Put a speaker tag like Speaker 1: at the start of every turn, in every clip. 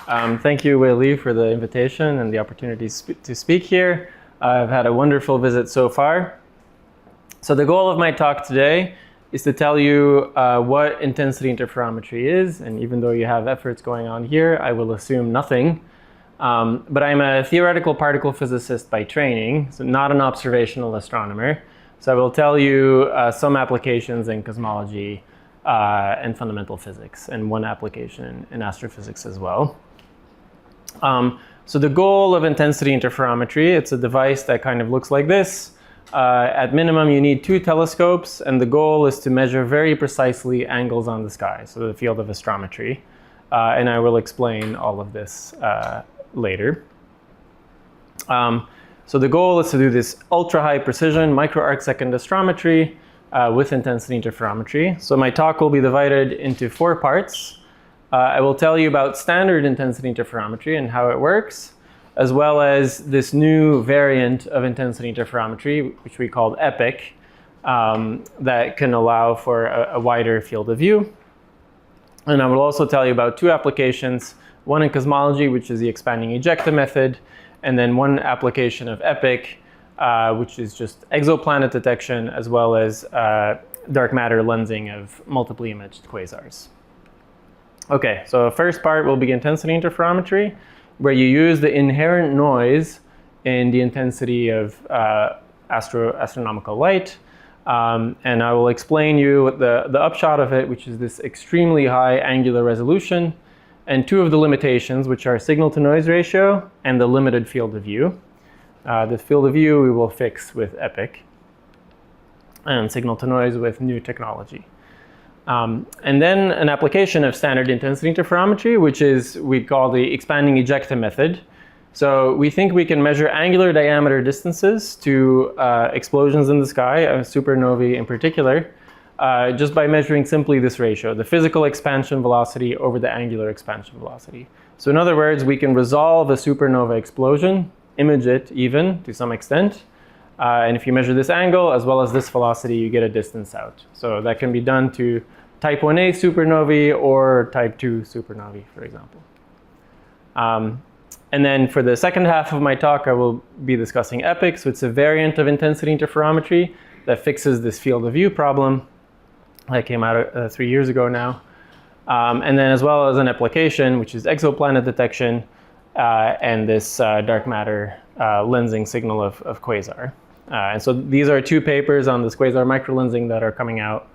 Speaker 1: Thank you, Willie, for the invitation and the opportunity to speak here. I've had a wonderful visit so far. So the goal of my talk today is to tell you what intensity interferometry is, and even though you have efforts going on here, I will assume nothing. But I'm a theoretical particle physicist by training, so not an observational astronomer. So I will tell you some applications in cosmology and fundamental physics, and one application in astrophysics as well. So the goal of intensity interferometry, it's a device that kind of looks like this. At minimum, you need 2 telescopes, and the goal is to measure very precisely angles on the sky, so the field of astrometry. And I will explain all of this later. So the goal is to do this ultra-high precision micro-arcsecond astrometry with intensity interferometry. So my talk will be divided into 4 parts. I will tell you about standard intensity interferometry and how it works, as well as this new variant of intensity interferometry, which we call EPIC, that can allow for a wider field of view. And I will also tell you about 2 applications, one in cosmology, which is the expanding ejecta method, and then one application of EPIC, which is just exoplanet detection, as well as dark matter lensing of multiply imaged quasars. Okay, so the first part will be intensity interferometry, where you use the inherent noise in the intensity of astronomical light. And I will explain you the upshot of it, which is this extremely high angular resolution, and 2 of the limitations, which are signal to noise ratio and the limited field of view. The field of view we will fix with EPIC, and signal to noise with new technology. And then an application of standard intensity interferometry, which is we call the expanding ejecta method. So we think we can measure angular diameter distances to explosions in the sky, supernovae in particular, just by measuring simply this ratio, the physical expansion velocity over the angular expansion velocity. So in other words, we can resolve a supernova explosion, image it even to some extent, and if you measure this angle as well as this velocity, you get a distance out. So that can be done to type 1a supernovae or type 2 supernovae, for example. And then for the second half of my talk, I will be discussing EPIC. So it's a variant of intensity interferometry that fixes this field of view problem that came out 3 years ago now. And then as well as an application, which is exoplanet detection and this dark matter lensing signal of quasar. And so these are 2 papers on this quasar microlensing that are coming out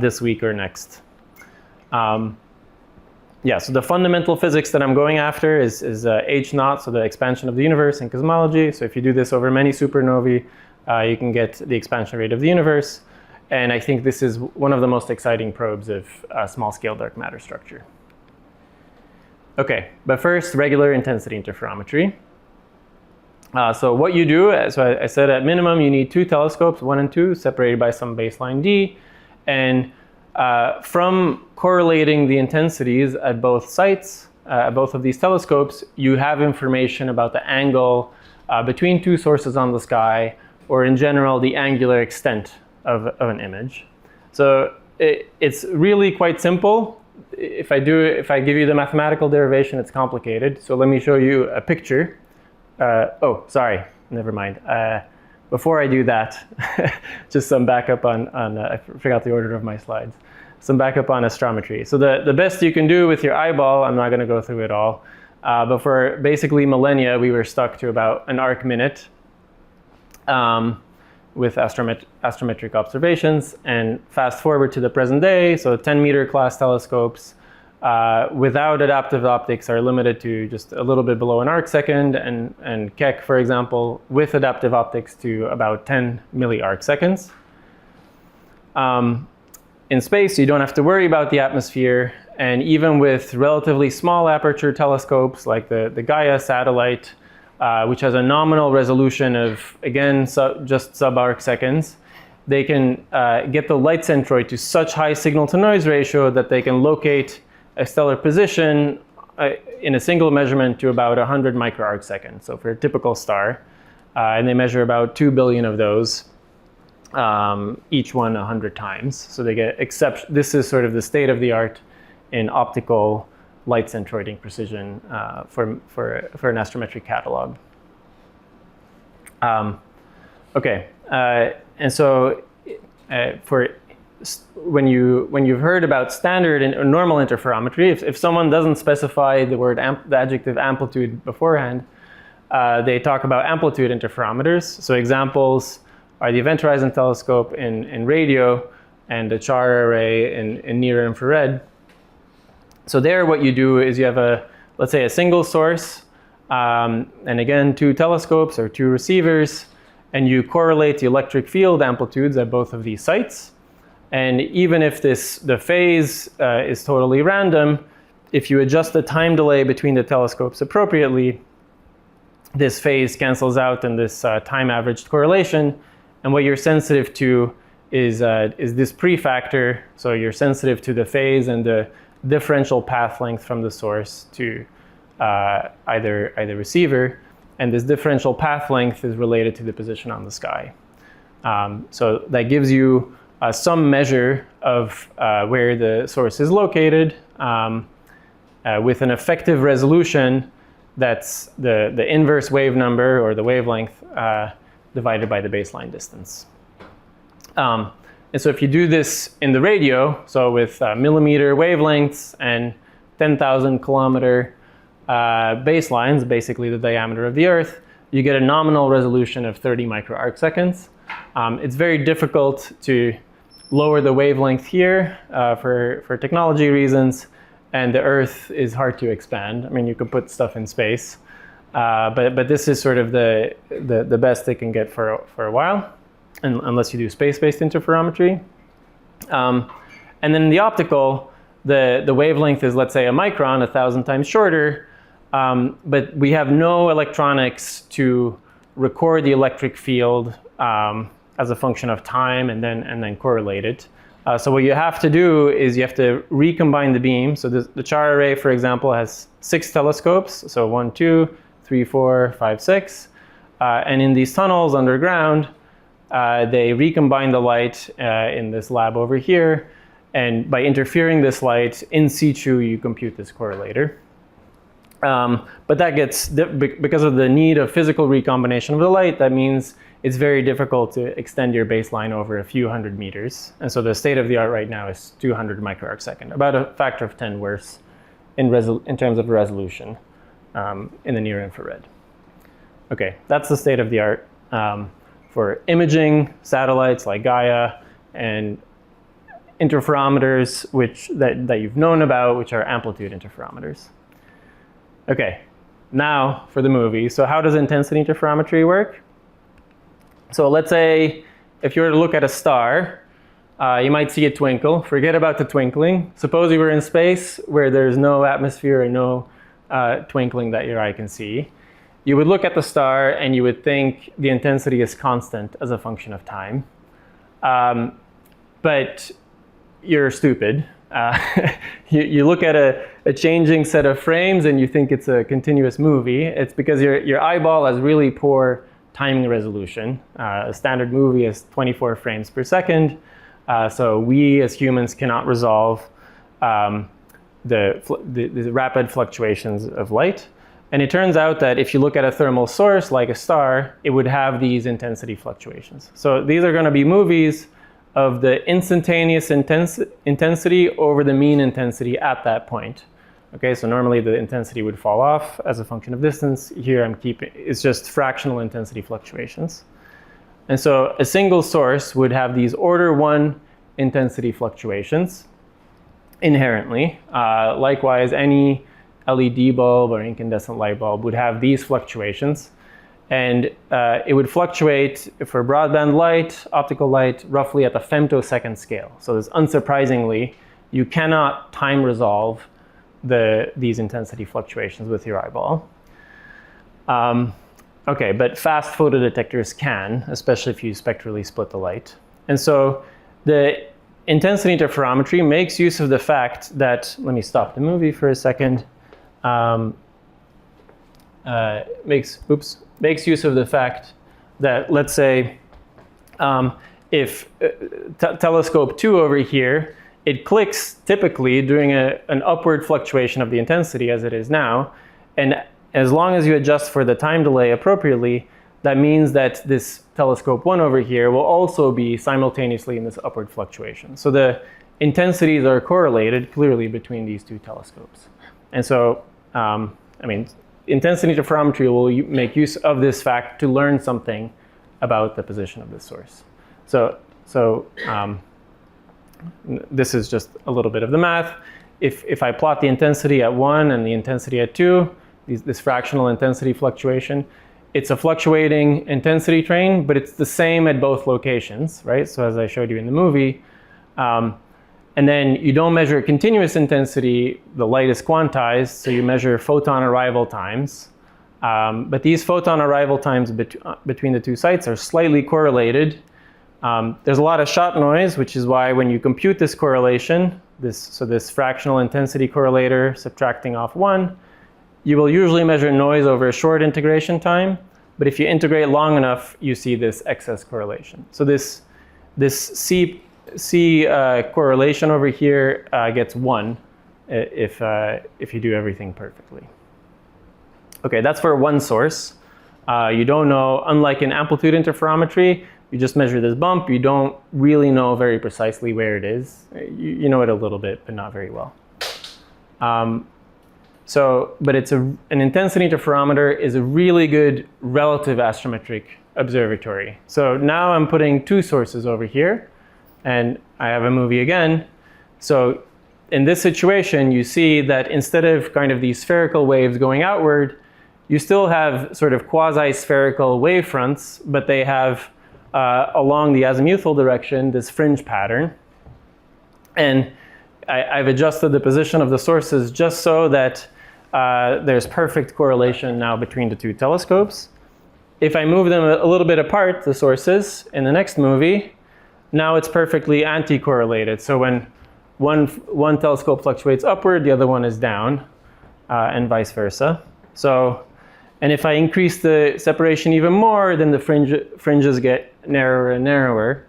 Speaker 1: this week or next. Yeah, so the fundamental physics that I'm going after is H0, so the expansion of the universe in cosmology. So if you do this over many supernovae, you can get the expansion rate of the universe. And I think this is one of the most exciting probes of small-scale dark matter structure. Okay, but first, regular intensity interferometry. So what you do, so I said at minimum you need 2 telescopes, 1 and 2, separated by some baseline d. And from correlating the intensities at both sites, both of these telescopes, you have information about the angle between 2 sources on the sky, or in general, the angular extent of an image. So it's really quite simple. If I give you the mathematical derivation, it's complicated. So let me show you a picture. Oh, sorry, never mind. Before I do that, just some backup on I forgot the order of my slides. Some backup on astrometry. So the best you can do with your eyeball, I'm not going to go through it all, but for basically millennia, we were stuck to about an arc minute with astrometric observations. And fast forward to the present day, so 10-meter class telescopes without adaptive optics are limited to just a little bit below an arcsecond, and Keck, for example, with adaptive optics to about 10 milli-arcseconds. In space, you don't have to worry about the atmosphere, and even with relatively small aperture telescopes like the Gaia satellite, which has a nominal resolution of, again, just sub-arcseconds, they can get the light centroid to such high signal-to-noise ratio that they can locate a stellar position in a single measurement to about 100 micro-arcseconds. So for a typical star, and they measure about 2 billion of those, each one 100 times. So they get this is sort of the state of the art in optical light centroiding precision for an astrometric catalog. Okay, and so when you've heard about standard and normal interferometry, if someone doesn't specify the adjective amplitude beforehand, they talk about amplitude interferometers. So examples are the Event Horizon Telescope in radio and the CHAR array in near infrared. So there what you do is you have let's say a single source, and again 2 telescopes or 2 receivers, and you correlate the electric field amplitudes at both of these sites. And even if the phase is totally random, if you adjust the time delay between the telescopes appropriately, this phase cancels out in this time averaged correlation. And what you're sensitive to is this prefactor. So you're sensitive to the phase and the differential path length from the source to either receiver. And this differential path length is related to the position on the sky. So that gives you some measure of where the source is located with an effective resolution that's the inverse wave number or the wavelength divided by the baseline distance. And so if you do this in the radio, so with millimeter wavelengths and 10,000 kilometer baselines, basically the diameter of the Earth, you get a nominal resolution of 30 micro-arcseconds. It's very difficult to lower the wavelength here for technology reasons, and the Earth is hard to expand. I mean, you could put stuff in space, but this is sort of the best they can get for a while, unless you do space-based interferometry. And then in the optical, the wavelength is, let's say, a micron, 1,000 times shorter, but we have no electronics to record the electric field as a function of time and then correlate it. So what you have to do is you have to recombine the beam. So the CHAR array, for example, has 6 telescopes. So 1, 2, 3, 4, 5, 6. And in these tunnels underground, they recombine the light in this lab over here. And by interfering this light in situ, you compute this correlator. But that gets, because of the need of physical recombination of the light, that means it's very difficult to extend your baseline over a few hundred meters. And so the state of the art right now is 200 micro-arcsecond, about a factor of 10 worse in terms of resolution in the near infrared. Okay, that's the state of the art for imaging satellites like Gaia and interferometers that you've known about, which are amplitude interferometers. Okay, now for the movie. So how does intensity interferometry work? So let's say if you were to look at a star, you might see it twinkle. Forget about the twinkling. Suppose you were in space where there's no atmosphere and no twinkling that your eye can see. You would look at the star and you would think the intensity is constant as a function of time. But you're stupid. You look at a changing set of frames and you think it's a continuous movie. It's because your eyeball has really poor timing resolution. A standard movie is 24 frames per second. So we as humans cannot resolve the rapid fluctuations of light. And it turns out that if you look at a thermal source like a star, it would have these intensity fluctuations. So these are going to be movies of the instantaneous intensity over the mean intensity at that point. Okay, so normally the intensity would fall off as a function of distance. Here it's just fractional intensity fluctuations. And so a single source would have these order 1 intensity fluctuations inherently. Likewise, any LED bulb or incandescent light bulb would have these fluctuations. And it would fluctuate for broadband light, optical light, roughly at the femtosecond scale. So this, unsurprisingly, you cannot time resolve these intensity fluctuations with your eyeball. Okay, but fast photodetectors can, especially if you spectrally split the light. And so the intensity interferometry makes use of the fact that, let me stop the movie for a second, makes use of the fact that, let's say, if telescope 2 over here it clicks typically during an upward fluctuation of the intensity as it is now. And as long as you adjust for the time delay appropriately, that means that this telescope 1 over here will also be simultaneously in this upward fluctuation. So the intensities are correlated clearly between these two telescopes. And so, intensity interferometry will make use of this fact to learn something about the position of this source. So this is just a little bit of the math. If I plot the intensity at 1 and the intensity at 2, this fractional intensity fluctuation, it's a fluctuating intensity train, but it's the same at both locations, right? So as I showed you in the movie. And then you don't measure continuous intensity, the light is quantized, so you measure photon arrival times. But these photon arrival times between the two sites are slightly correlated. There's a lot of shot noise, which is why when you compute this correlation, this fractional intensity correlator subtracting off 1, you will usually measure noise over a short integration time. But if you integrate long enough, you see this excess correlation. So this C correlation over here gets 1 if you do everything perfectly. Okay, that's for one source. You don't know, unlike in amplitude interferometry, you just measure this bump. You don't really know very precisely where it is. You know it a little bit, but not very well. But it's an intensity interferometer is a really good relative astrometric observatory. So now I'm putting two sources over here, and I have a movie again. So in this situation, you see that instead of kind of these spherical waves going outward, you still have sort of quasi-spherical wave fronts, but they have along the azimuthal direction this fringe pattern. And I've adjusted the position of the sources just so that there's perfect correlation now between the two telescopes. If I move them a little bit apart, the sources, in the next movie, now it's perfectly anti-correlated. So when one telescope fluctuates upward, the other one is down, and vice versa. And if I increase the separation even more, then the fringes get narrower and narrower.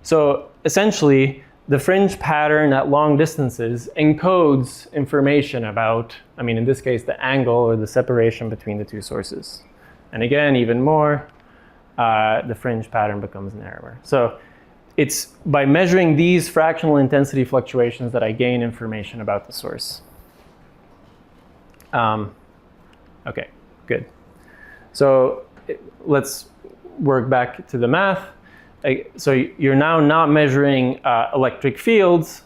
Speaker 1: So essentially, the fringe pattern at long distances encodes information about, in this case, the angle or the separation between the two sources. And again, even more, the fringe pattern becomes narrower. So it's by measuring these fractional intensity fluctuations that I gain information about the source. Okay, good. So let's work back to the math. So you're now not measuring electric fields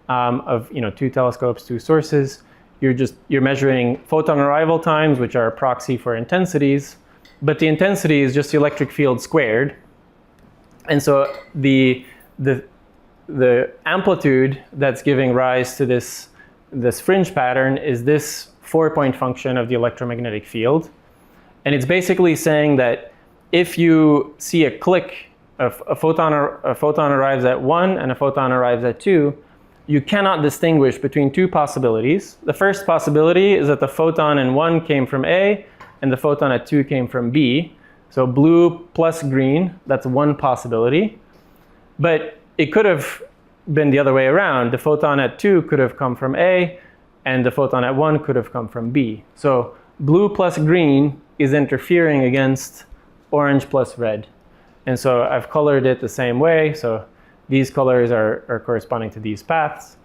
Speaker 1: of two telescopes, two sources. You're measuring photon arrival times, which are a proxy for intensities. But the intensity is just the electric field squared. And so the amplitude that's giving rise to this fringe pattern is this 4-point function of the electromagnetic field. And it's basically saying that if you see a click, a photon arrives at 1 and a photon arrives at 2, you cannot distinguish between two possibilities. The first possibility is that the photon in 1 came from A and the photon at 2 came from B. So blue plus green, that's one possibility. But it could have been the other way around. The photon at 2 could have come from A and the photon at 1 could have come from B. So blue plus green is interfering against orange plus red. And so I've colored it the same way. So these colors are corresponding to these paths.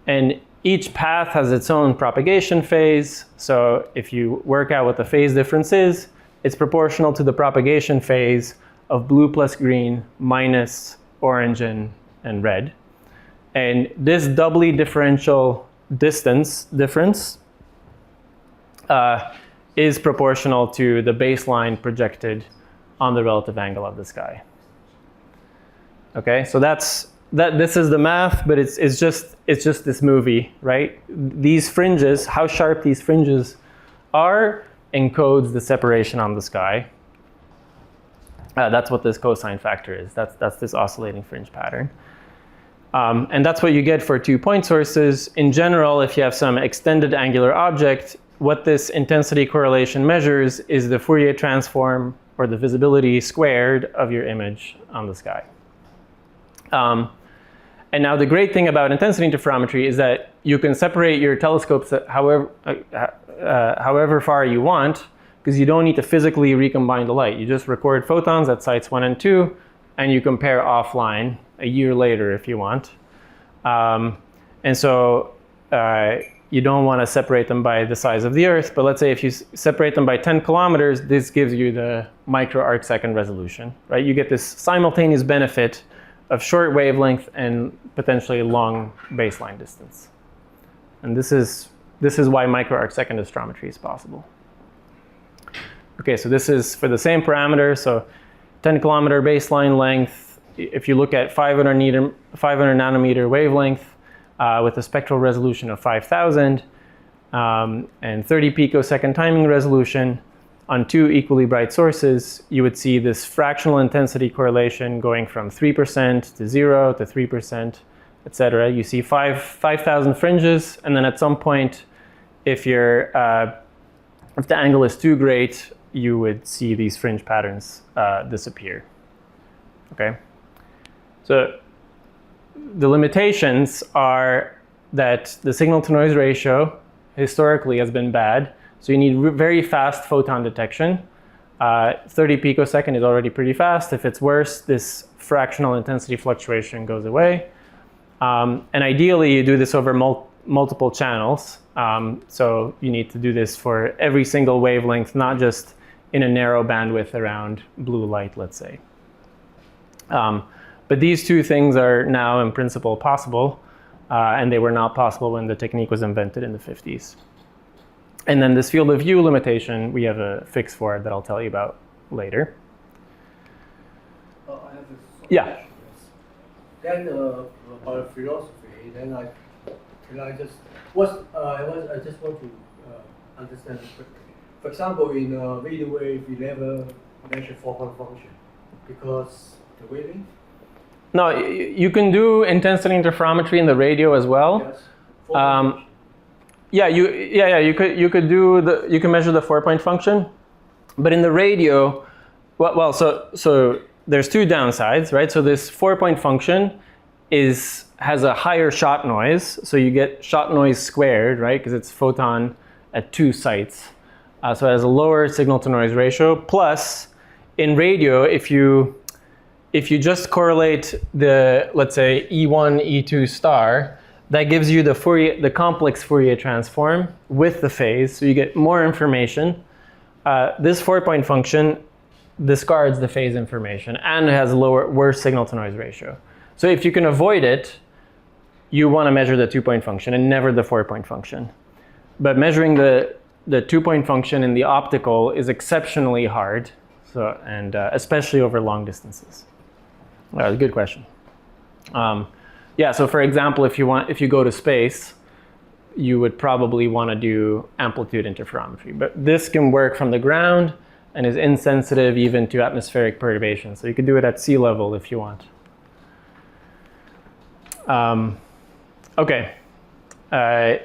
Speaker 1: And each path has its own propagation phase. So if you work out what the phase difference is, it's proportional to the propagation phase of blue plus green minus orange and red. And this doubly differential distance difference is proportional to the baseline projected on the relative angle of the sky. Okay, so this is the math, but it's just this movie, right? These fringes, how sharp these fringes are, encodes the separation on the sky. That's what this cosine factor is. That's this oscillating fringe pattern. And that's what you get for 2-point sources. In general, if you have some extended angular object, what this intensity correlation measures is the Fourier transform or the visibility squared of your image on the sky. And now the great thing about intensity interferometry is that you can separate your telescopes however far you want, because you don't need to physically recombine the light. You just record photons at sites 1 and 2, and you compare offline a year later if you want. And so you don't want to separate them by the size of the Earth, but let's say if you separate them by 10 kilometers, this gives you the micro-arcsecond resolution, right? You get this simultaneous benefit of short wavelength and potentially long baseline distance. And this is why micro-arcsecond astrometry is possible. Okay, so this is for the same parameter, so 10 kilometer baseline length. If you look at 500 nanometer wavelength with a spectral resolution of 5,000 and 30 picosecond timing resolution on 2 equally bright sources, you would see this fractional intensity correlation going from 3% to 0 to 3%, etc. You see 5,000 fringes, and then at some point, if the angle is too great, you would see these fringe patterns disappear. Okay, so the limitations are that the signal-to-noise ratio historically has been bad. So you need very fast photon detection. 30 picosecond is already pretty fast. If it's worse, this fractional intensity fluctuation goes away. And ideally, you do this over multiple channels. So you need to do this for every single wavelength, not just in a narrow bandwidth around blue light, let's say. But these two things are now in principle possible, and they were not possible when the technique was invented in the 50s. And then this field of view limitation, we have a fix for that I'll tell you about later.
Speaker 2: I have a
Speaker 1: yeah.
Speaker 2: Then about philosophy, then I just want to understand quickly. For example, in radio wave, we never measure four-point function because the wavelength.
Speaker 1: No, you can do intensity interferometry in the radio as well.
Speaker 2: Yes.
Speaker 1: You can measure the 4-point function, but in the radio, so there's two downsides, right? So this 4-point function has a higher shot noise, so you get shot noise squared, right? Because it's photon at 2 sites, so it has a lower signal-to-noise ratio. Plus, in radio, if you just correlate the, let's say, E1, E2 star, that gives you the complex Fourier transform with the phase, so you get more information. This 4-point function discards the phase information and has a worse signal-to-noise ratio. So if you can avoid it, you want to measure the 2-point function and never the 4-point function. But measuring the 2-point function in the optical is exceptionally hard, and especially over long distances. Good question. So for example, if you go to space, you would probably want to do amplitude interferometry. But this can work from the ground and is insensitive even to atmospheric perturbations. So you could do it at sea level if you want.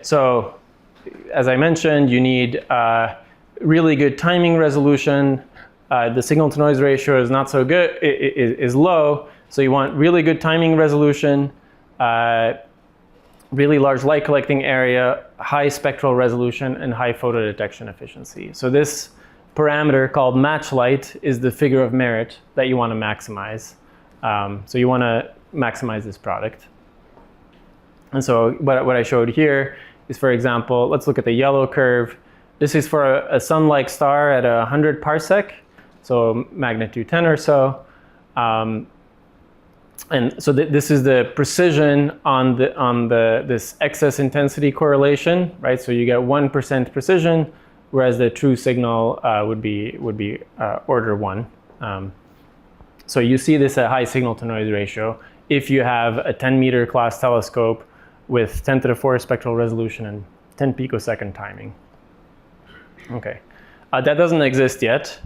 Speaker 1: So as I mentioned, you need really good timing resolution. The signal-to-noise ratio is not so good, is low. So you want really good timing resolution, really large light collecting area, high spectral resolution, and high photo detection efficiency. So this parameter called match light is the figure of merit that you want to maximize. So you want to maximize this product. And so what I showed here is, for example, let's look at the yellow curve. This is for a sun-like star at 100 parsec, so magnitude 10 or so. And so this is the precision on this excess intensity correlation, right? So you get 1% precision, whereas the true signal would be order 1. So you see this at high signal-to-noise ratio if you have a 10-meter class telescope with 10 to the 4 spectral resolution and 10 picosecond timing. Okay, that doesn't exist yet.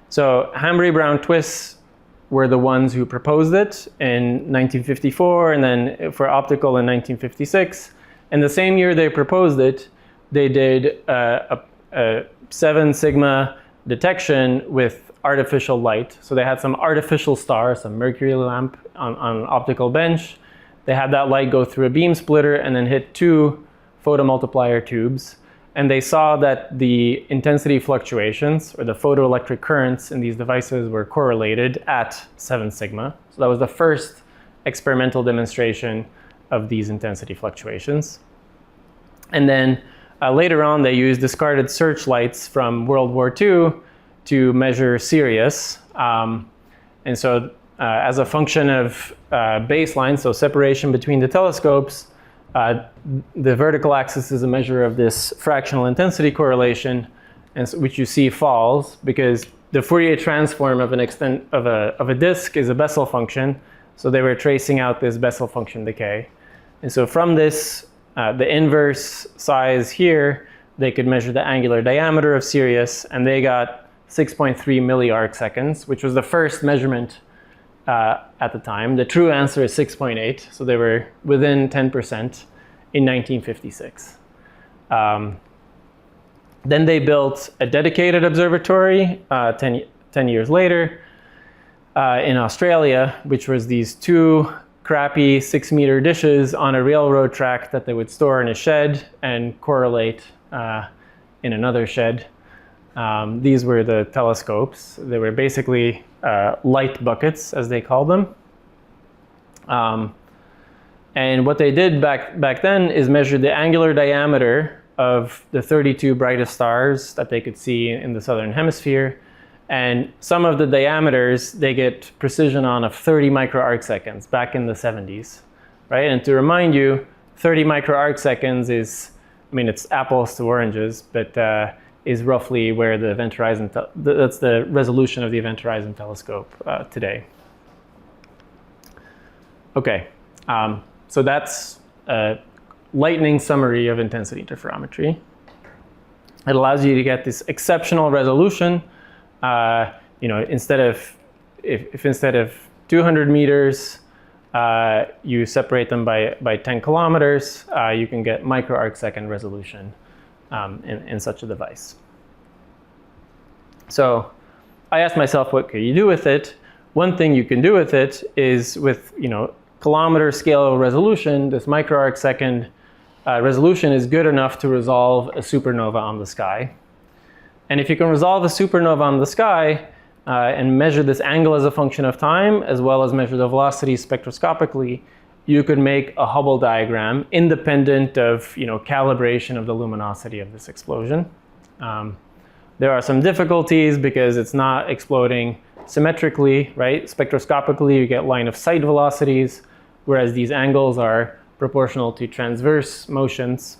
Speaker 1: So Hambry-Brown Twiss were the ones who proposed it in 1954, and then for optical in 1956. And the same year they proposed it, they did a 7 sigma detection with artificial light. So they had some artificial stars, some mercury lamp on an optical bench, They had that light go through a beam splitter and then hit 2 photomultiplier tubes. And they saw that the intensity fluctuations, or the photoelectric currents in these devices, were correlated at 7 sigma. So that was the first experimental demonstration of these intensity fluctuations. And then later on, they used discarded searchlights from World War II to measure Sirius. And so as a function of baseline, so separation between the telescopes, the vertical axis is a measure of this fractional intensity correlation, and so, which you see falls because the Fourier transform of a disk is a Bessel function. So they were tracing out this Bessel function decay. And so from this, the inverse size here, they could measure the angular diameter of Sirius, and they got 6.3 milli-arcseconds, which was the first measurement at the time. The true answer is 6.8, so they were within 10% in 1956. Then they built a dedicated observatory 10 years later in Australia, which was these 2 crappy 6-meter dishes on a railroad track that they would store in a shed and correlate in another shed. These were the telescopes. They were basically light buckets, as they called them. And what they did back then is measure the angular diameter of the 32 brightest stars that they could see in the southern hemisphere. And some of the diameters, they get precision on of 30 micro-arcseconds back in the 70s, right? And to remind you, 30 micro-arcseconds is, I mean, it's apples to oranges, but is roughly where the Event Horizon, that's the resolution of the Event Horizon telescope today. Okay, so that's a lightning summary of intensity interferometry. It allows you to get this exceptional resolution. Instead of if instead of 200 meters, you separate them by 10 kilometers, you can get micro-arcsecond resolution in such a device. So I asked myself, what could you do with it? One thing you can do with it is with kilometer scale resolution. This micro-arcsecond resolution is good enough to resolve a supernova on the sky. And if you can resolve a supernova on the sky and measure this angle as a function of time, as well as measure the velocity spectroscopically, you could make a Hubble diagram independent of calibration of the luminosity of this explosion. There are some difficulties because it's not exploding symmetrically, right? Spectroscopically, you get line of sight velocities, whereas these angles are proportional to transverse motions.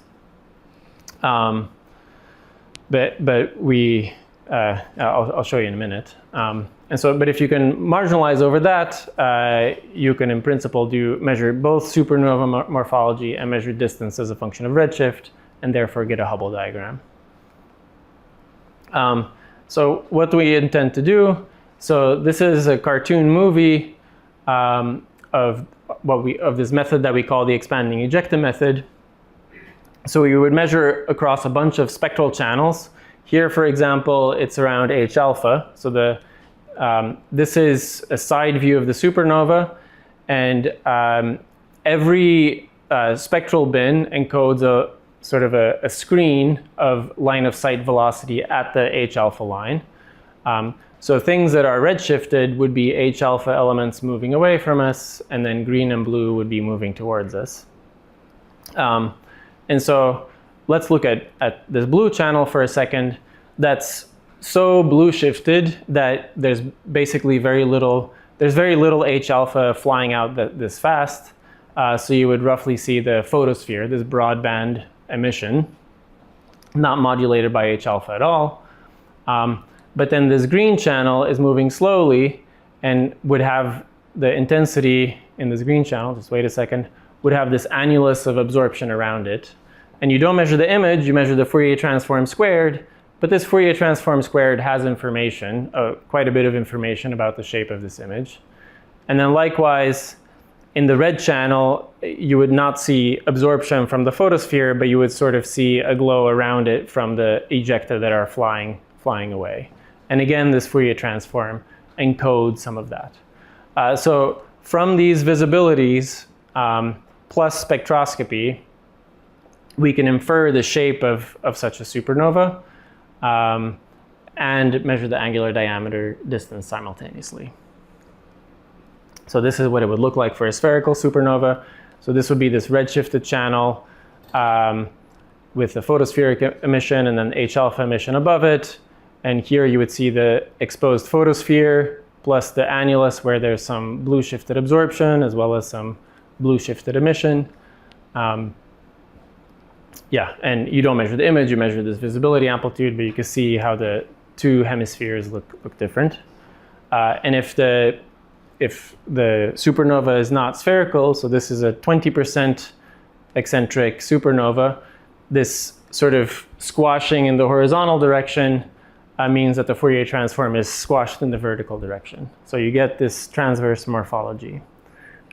Speaker 1: But we, I'll show you in a minute. But if you can marginalize over that, you can in principle measure both supernova morphology and measure distance as a function of redshift, and therefore get a Hubble diagram. So what do we intend to do? So this is a cartoon movie of this method that we call the expanding ejecta method. So we would measure across a bunch of spectral channels. Here, for example, it's around H alpha. So this is a side view of the supernova, and every spectral bin encodes a sort of a screen of line of sight velocity at the H alpha line. So things that are redshifted would be H alpha elements moving away from us, and then green and blue would be moving towards us. And so let's look at this blue channel for a second. That's so blue shifted that there's basically very little H alpha flying out this fast. So you would roughly see the photosphere, this broadband emission, not modulated by H alpha at all. But then this green channel is moving slowly and would have the intensity in this green channel, just wait a second, would have this annulus of absorption around it. And you don't measure the image, you measure the Fourier transform squared, but this Fourier transform squared has information, quite a bit of information about the shape of this image. And then likewise, in the red channel, you would not see absorption from the photosphere, but you would sort of see a glow around it from the ejecta that are flying away. And again, this Fourier transform encodes some of that. So from these visibilities, plus spectroscopy, we can infer the shape of such a supernova and measure the angular diameter distance simultaneously. So this is what it would look like for a spherical supernova. So this would be this redshifted channel with the photospheric emission and then H alpha emission above it. And here you would see the exposed photosphere plus the annulus where there's some blue shifted absorption as well as some blue shifted emission. Yeah, and you don't measure the image, you measure this visibility amplitude, but you can see how the two hemispheres look different. And if the supernova is not spherical, so this is a 20% eccentric supernova, this sort of squashing in the horizontal direction means that the Fourier transform is squashed in the vertical direction. So you get this transverse morphology.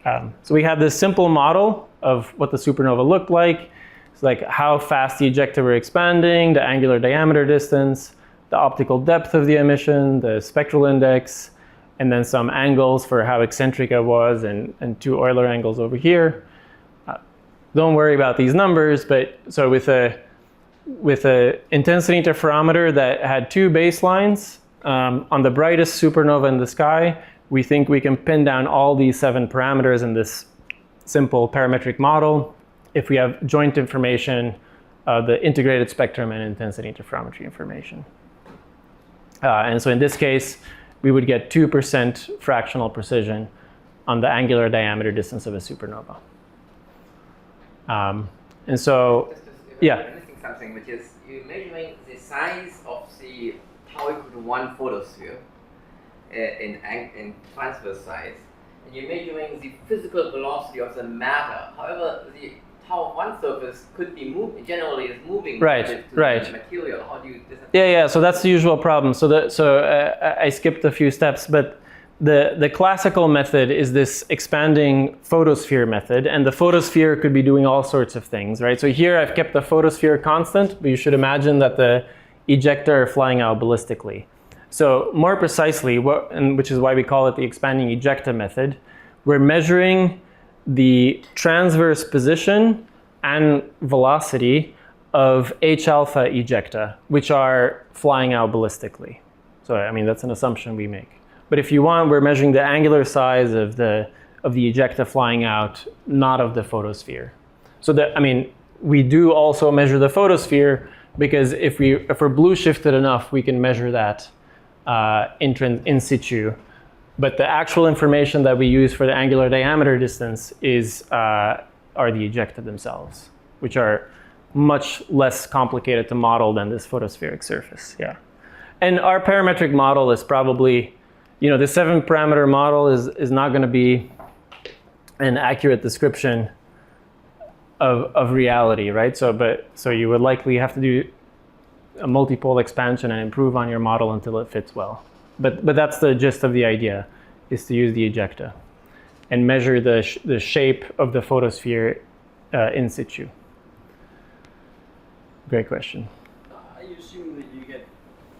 Speaker 1: So we have this simple model of what the supernova looked like. It's like how fast the ejecta were expanding, the angular diameter distance, the optical depth of the emission, the spectral index, and then some angles for how eccentric it was, and two Euler angles over here. Don't worry about these numbers, but so with a intensity interferometer that had two baselines, on the brightest supernova in the sky, we think we can pin down all these 7 parameters in this simple parametric model if we have joint information, the integrated spectrum and intensity interferometry information. And so in this case, we would get 2% fractional precision on the angular diameter distance of a supernova. And so, yeah.
Speaker 3: Missing something, which is you're measuring the size of the tau equal to 1 photosphere in transverse size, and you're measuring the physical velocity of the matter. However, the tau of 1 surface could be moving, generally is moving relative to the material. How do you
Speaker 1: Yeah, so that's the usual problem. So I skipped a few steps, but the classical method is this expanding photosphere method, and the photosphere could be doing all sorts of things, right? So here I've kept the photosphere constant, but you should imagine that the ejecta are flying out ballistically. So more precisely, which is why we call it the expanding ejecta method, we're measuring the transverse position and velocity of H alpha ejecta, which are flying out ballistically. So I mean, that's an assumption we make. But if you want, we're measuring the angular size of the ejecta flying out, not of the photosphere. So we do also measure the photosphere, because if we're blue shifted enough, we can measure that in situ. But the actual information that we use for the angular diameter distance are the ejecta themselves, which are much less complicated to model than this photospheric surface. Yeah, and our parametric model is probably, the 7-parameter model is not going to be an accurate description of reality, right? So you would likely have to do a multipole expansion and improve on your model until it fits well. But that's the gist of the idea, is to use the ejecta and measure the shape of the photosphere in situ. Great question.
Speaker 4: I assume that you get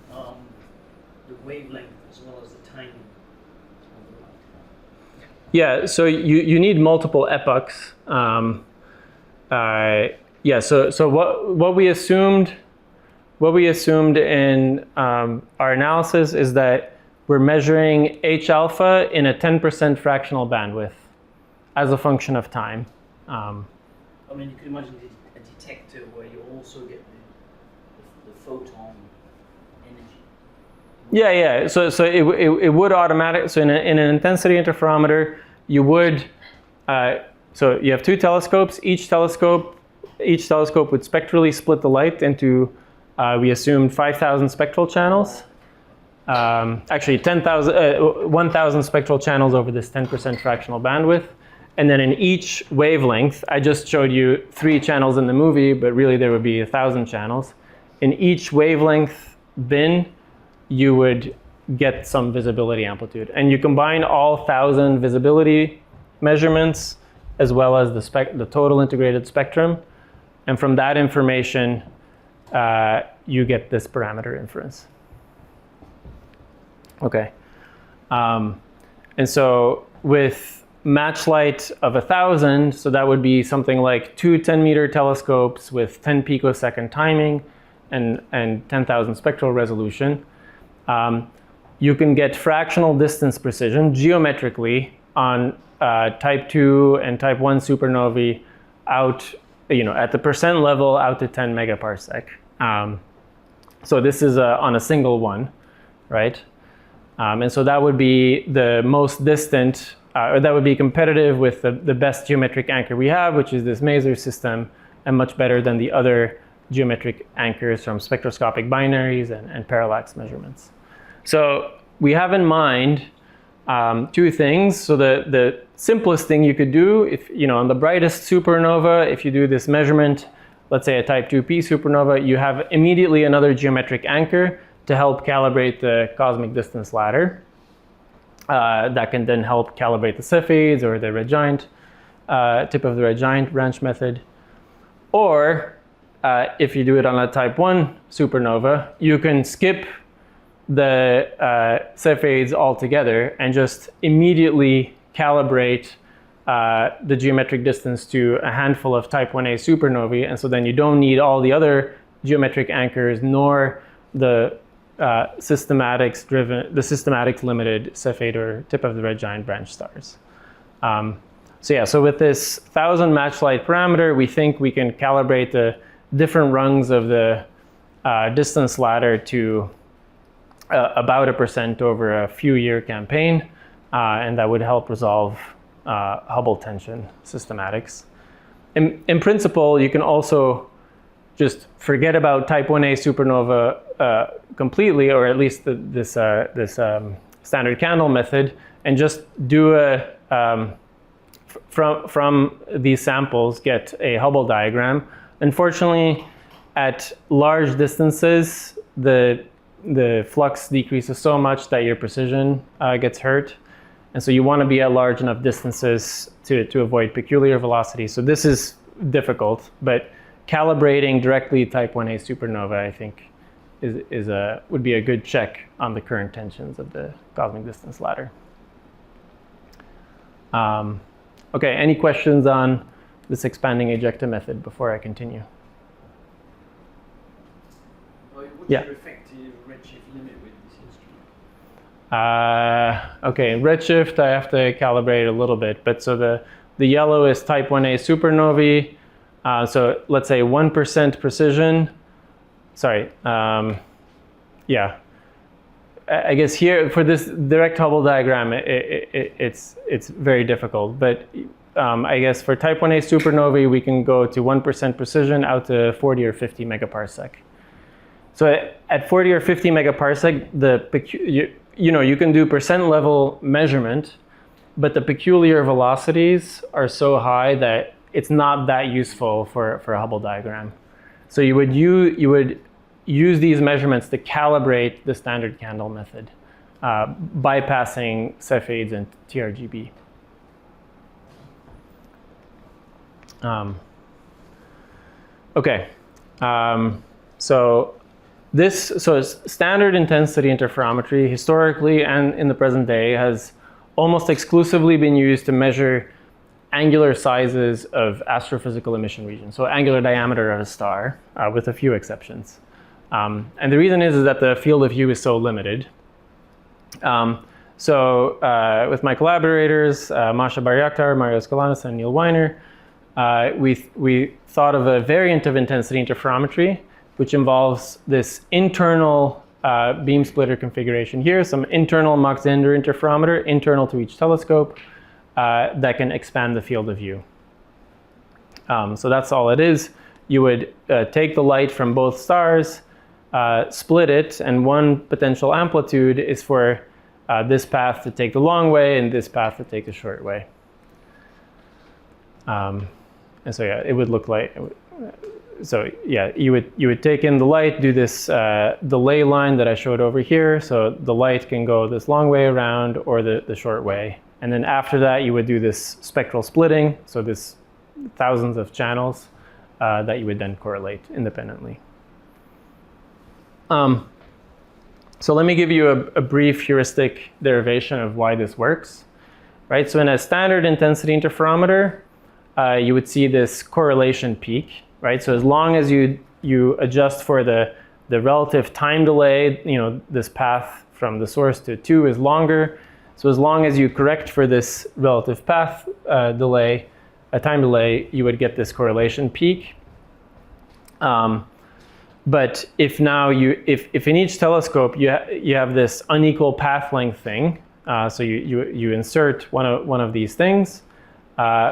Speaker 4: the wavelength as well as the timing of the light.
Speaker 1: Yeah, so you need multiple epochs. Yeah, so what we assumed in our analysis is that we're measuring H alpha in a 10% fractional bandwidth as a function of time.
Speaker 4: I mean, you could imagine a detector where you also get the photon energy.
Speaker 1: Yeah. So it would automatic. So in an intensity interferometer, you would. So you have 2 telescopes. Each telescope would spectrally split the light into. We assumed 5,000 spectral channels. Actually, 1,000 spectral channels over this 10% fractional bandwidth. And then in each wavelength, I just showed you 3 channels in the movie, but really there would be 1,000 channels. In each wavelength bin, you would get some visibility amplitude. And you combine all 1,000 visibility measurements as well as the total integrated spectrum. And from that information, you get this parameter inference. Okay. And so with match light of 1,000, so that would be something like 2 10-meter telescopes with 10 picosecond timing and 10,000 spectral resolution. You can get fractional distance precision geometrically on type 2 and type 1 supernovae out, at the percent level out to 10 megaparsec. So this is on a single one, right? And so that would be the most distant, or that would be competitive with the best geometric anchor we have, which is this maser system, and much better than the other geometric anchors from spectroscopic binaries and parallax measurements. So we have in mind two things. So the simplest thing you could do, if on the brightest supernova, if you do this measurement, let's say a type 2p supernova, you have immediately another geometric anchor to help calibrate the cosmic distance ladder. That can then help calibrate the Cepheids or the red giant, tip of the red giant branch method. Or if you do it on a type 1 supernova, you can skip the Cepheids altogether and just immediately calibrate the geometric distance to a handful of type 1a supernovae, and so then you don't need all the other geometric anchors nor the systematics limited Cepheid or tip of the red giant branch stars. So with this 1,000 match light parameter, we think we can calibrate the different rungs of the distance ladder to about 1% over a few year campaign, and that would help resolve Hubble tension systematics. In principle, you can also just forget about type 1a supernova completely, or at least this standard candle method, and just do from these samples get a Hubble diagram. Unfortunately, at large distances, the flux decreases so much that your precision gets hurt. And so you want to be at large enough distances to avoid peculiar velocity. So this is difficult, but calibrating directly type 1a supernova, I think, would be a good check on the current tensions of the cosmic distance ladder. Okay, any questions on this expanding ejecta method before I continue?
Speaker 4: What's
Speaker 1: Yeah.
Speaker 4: your effective redshift limit with this instrument?
Speaker 1: Okay, redshift I have to calibrate a little bit, but so the yellow is type 1a supernovae. So let's say 1% precision. Sorry, yeah. I guess here for this direct Hubble diagram, it's very difficult. But I guess for type 1a supernovae, we can go to 1% precision out to 40 or 50 megaparsec. So at 40 or 50 megaparsec, you can do percent level measurement, but the peculiar velocities are so high that it's not that useful for a Hubble diagram. So you would use these measurements to calibrate the standard candle method, bypassing Cepheids and TRGB. Okay, so standard intensity interferometry historically and in the present day has almost exclusively been used to measure angular sizes of astrophysical emission regions, so angular diameter of a star, with a few exceptions. And the reason is that the field of view is so limited. With my collaborators, Masha Bar-Yakhtar, Mario Skalanis, and Neil Weiner, we thought of a variant of intensity interferometry, which involves this internal beam splitter configuration here, some internal Mach-Zehnder interferometer, internal to each telescope, that can expand the field of view. So that's all it is. You would take the light from both stars, split it, and one potential amplitude is for this path to take the long way and this path to take the short way. And so yeah, it would look like, so yeah, you would take in the light, do this delay line that I showed over here. So the light can go this long way around or the short way. And then after that, you would do this spectral splitting. So this thousands of channels that you would then correlate independently. So let me give you a brief heuristic derivation of why this works. right? So in a standard intensity interferometer, you would see this correlation peak, right? So as long as you adjust for the relative time delay, this path from the source to 2 is longer. So as long as you correct for this relative path delay, a time delay, you would get this correlation peak. But if now if in each telescope you have this unequal path length thing, so you insert one of these things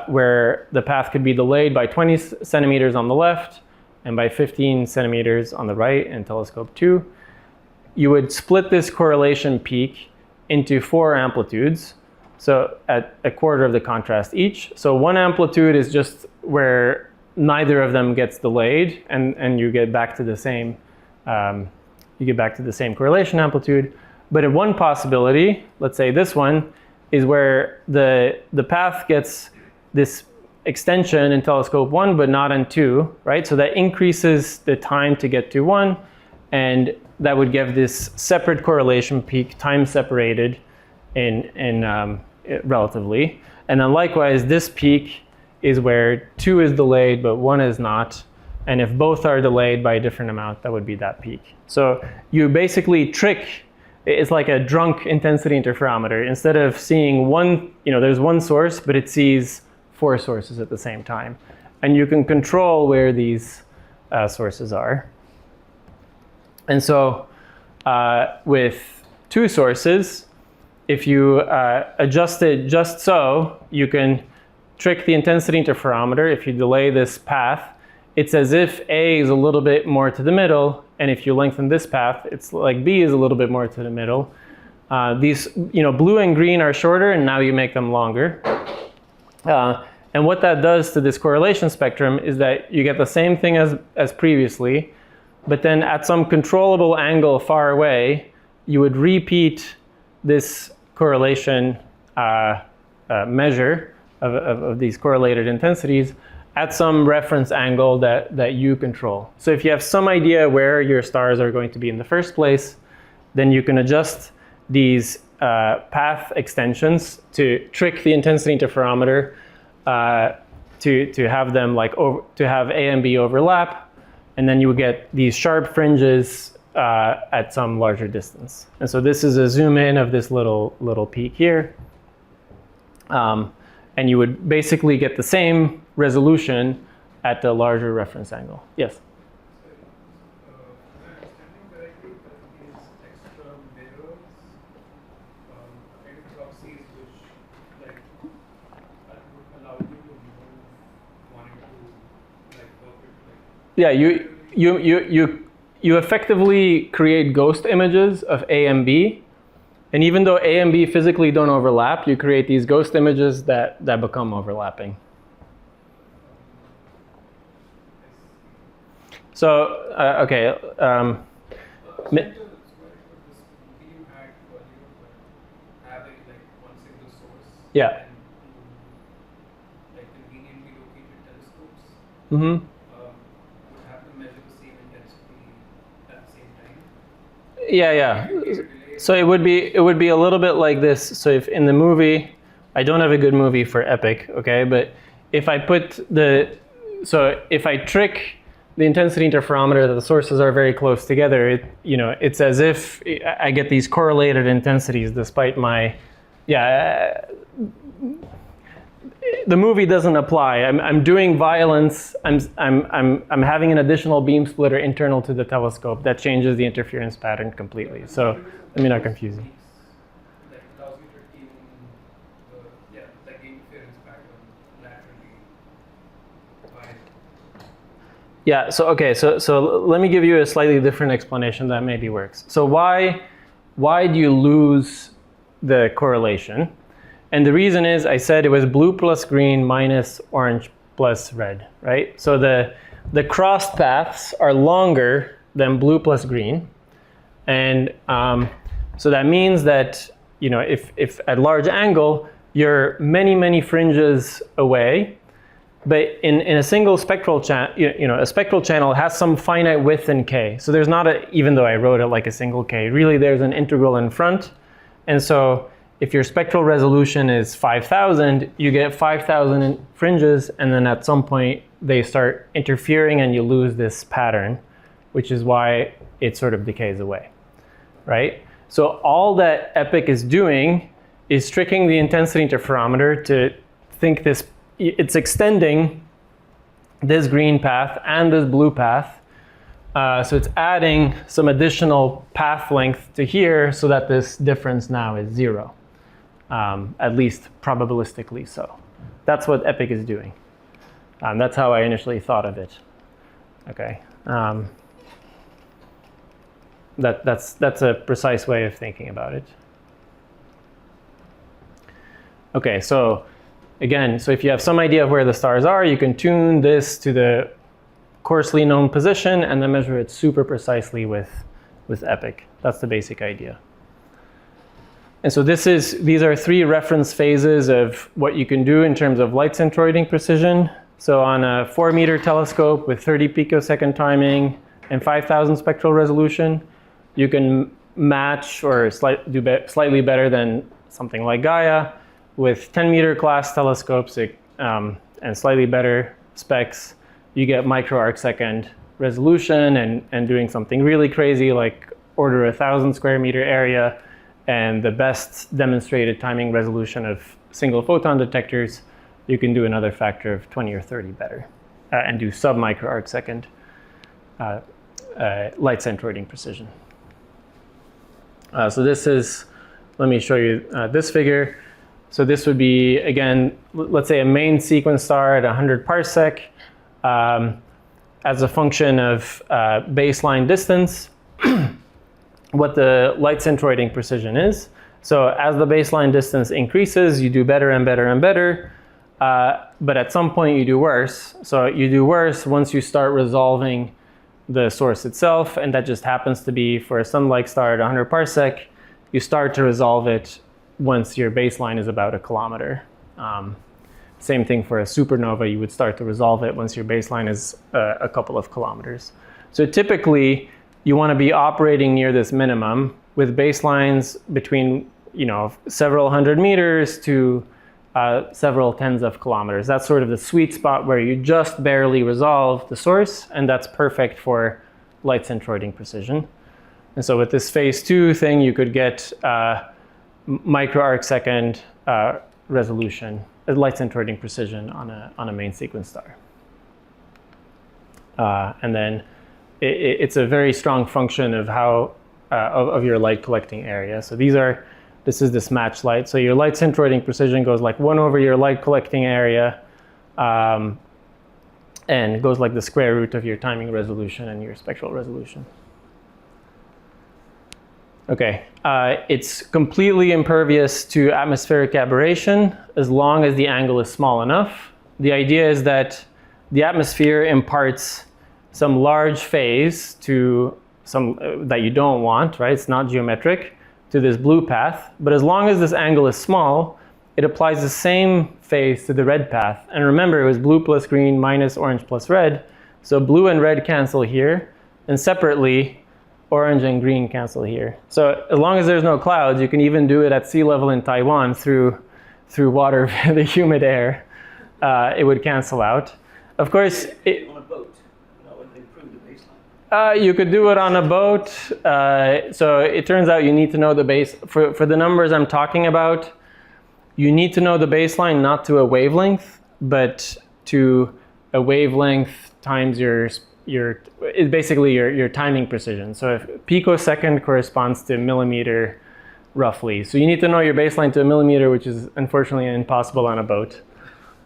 Speaker 1: where the path could be delayed by 20 centimeters on the left and by 15 centimeters on the right in telescope 2, you would split this correlation peak into 4 amplitudes, so at a quarter of the contrast each. So one amplitude is just where neither of them gets delayed, and you get back to the same correlation amplitude. But in one possibility, let's say this one, is where the path gets this extension in telescope 1 but not in 2, right? So that increases the time to get to 1, and that would give this separate correlation peak, time separated in relatively. And then likewise, this peak is where 2 is delayed but 1 is not, and if both are delayed by a different amount, that would be that peak. So you basically trick, it's like a drunk intensity interferometer. Instead of seeing one, there's one source, but it sees 4 sources at the same time. And you can control where these sources are. And so with 2 sources, if you adjust it just so, you can trick the intensity interferometer. If you delay this path, it's as if A is a little bit more to the middle, and if you lengthen this path, it's like B is a little bit more to the middle. These, blue and green are shorter, and now you make them longer. And what that does to this correlation spectrum is that you get the same thing as previously, but then at some controllable angle far away, you would repeat this correlation measure of these correlated intensities at some reference angle that you control. So if you have some idea where your stars are going to be in the first place, then you can adjust these path extensions to trick the intensity interferometer to have them to have A and B overlap, and then you would get these sharp fringes at some larger distance. And so this is a zoom in of this little peak here. And you would basically get the same resolution at a larger reference angle. Yes?
Speaker 5: Understanding correctly, these extra mirrors kind of proxies which would allow you to move wanting to perfect
Speaker 1: Yeah, you effectively create ghost images of A and B. And even though A and B physically don't overlap, you create these ghost images that become overlapping. So, okay. Yeah.
Speaker 5: Conveniently located telescopes.
Speaker 1: Mm-hmm.
Speaker 5: Would have to measure the same intensity at the same time.
Speaker 1: Yeah. So it would be a little bit like this. So if in the movie, I don't have a good movie for epic, okay, but if I trick the intensity interferometer that the sources are very close together, it's as if I get these correlated intensities despite my, the movie doesn't apply. I'm doing violence. I'm having an additional beam splitter internal to the telescope that changes the interference pattern completely. So let me not confuse you.
Speaker 5: That allows you to tune the interference pattern laterally.
Speaker 1: Yeah. So okay. So let me give you a slightly different explanation that maybe works. So why do you lose the correlation? And the reason is, I said it was blue plus green minus orange plus red, right? So the crossed paths are longer than blue plus green. And so that means that, if at large angle, you're many fringes away, but in a single spectral channel, a spectral channel has some finite width in K. So there's not even though I wrote it like a single K, really there's an integral in front. And so if your spectral resolution is 5,000, you get 5,000 fringes, and then at some point they start interfering and you lose this pattern, which is why it sort of decays away, right? So all that EPIC is doing is tricking the intensity interferometer to think this, it's extending this green path and this blue path. So it's adding some additional path length to here so that this difference now is 0, at least probabilistically so. That's what EPIC is doing. That's how I initially thought of it. Okay. That's a precise way of thinking about it. Okay, so again, so if you have some idea of where the stars are, you can tune this to the coarsely known position and then measure it super precisely with EPIC. That's the basic idea. And so these are 3 reference phases of what you can do in terms of light centroiding precision. So on a 4-meter telescope with 30 picosecond timing and 5,000 spectral resolution, you can match or do slightly better than something like Gaia with 10-meter class telescopes and slightly better specs. You get micro-arcsecond resolution and doing something really crazy like order 1,000 square meter area and the best demonstrated timing resolution of single photon detectors, you can do another factor of 20 or 30 better and do sub-micro-arcsecond light centroiding precision. So this is, let me show you this figure. So this would be, again, let's say a main sequence star at 100 parsec as a function of baseline distance, what the light centroiding precision is. So as the baseline distance increases, you do better and better and better. But at some point you do worse. So you do worse once you start resolving the source itself, and that just happens to be for a sun-like star at 100 parsec. You start to resolve it once your baseline is about 1 kilometer. Same thing for a supernova, you would start to resolve it once your baseline is a couple of kilometers. So typically, you want to be operating near this minimum with baselines between several hundred meters to several tens of kilometers. That's sort of the sweet spot where you just barely resolve the source, and that's perfect for light centroiding precision. And so with this phase 2 thing, you could get micro-arcsecond resolution, light centroiding precision on a main sequence star. And then it's a very strong function of how of your light collecting area. So this is this match light. So your light centroiding precision goes like 1 over your light collecting area, and goes like the square root of your timing resolution and your spectral resolution. Okay, it's completely impervious to atmospheric aberration as long as the angle is small enough. The idea is that the atmosphere imparts some large phase to some that you don't want, right? It's not geometric, to this blue path. But as long as this angle is small, it applies the same phase to the red path. And remember, it was blue plus green minus orange plus red. So blue and red cancel here, and separately, orange and green cancel here. So as long as there's no clouds, you can even do it at sea level in Taiwan through water, the humid air. It would cancel out. Of course,
Speaker 4: on a boat, that would improve the baseline.
Speaker 1: You could do it on a boat. So it turns out you need to know the base. For the numbers I'm talking about, you need to know the baseline not to a wavelength, but to a wavelength times basically your timing precision. So if picosecond corresponds to millimeter roughly. So you need to know your baseline to a millimeter, which is unfortunately impossible on a boat.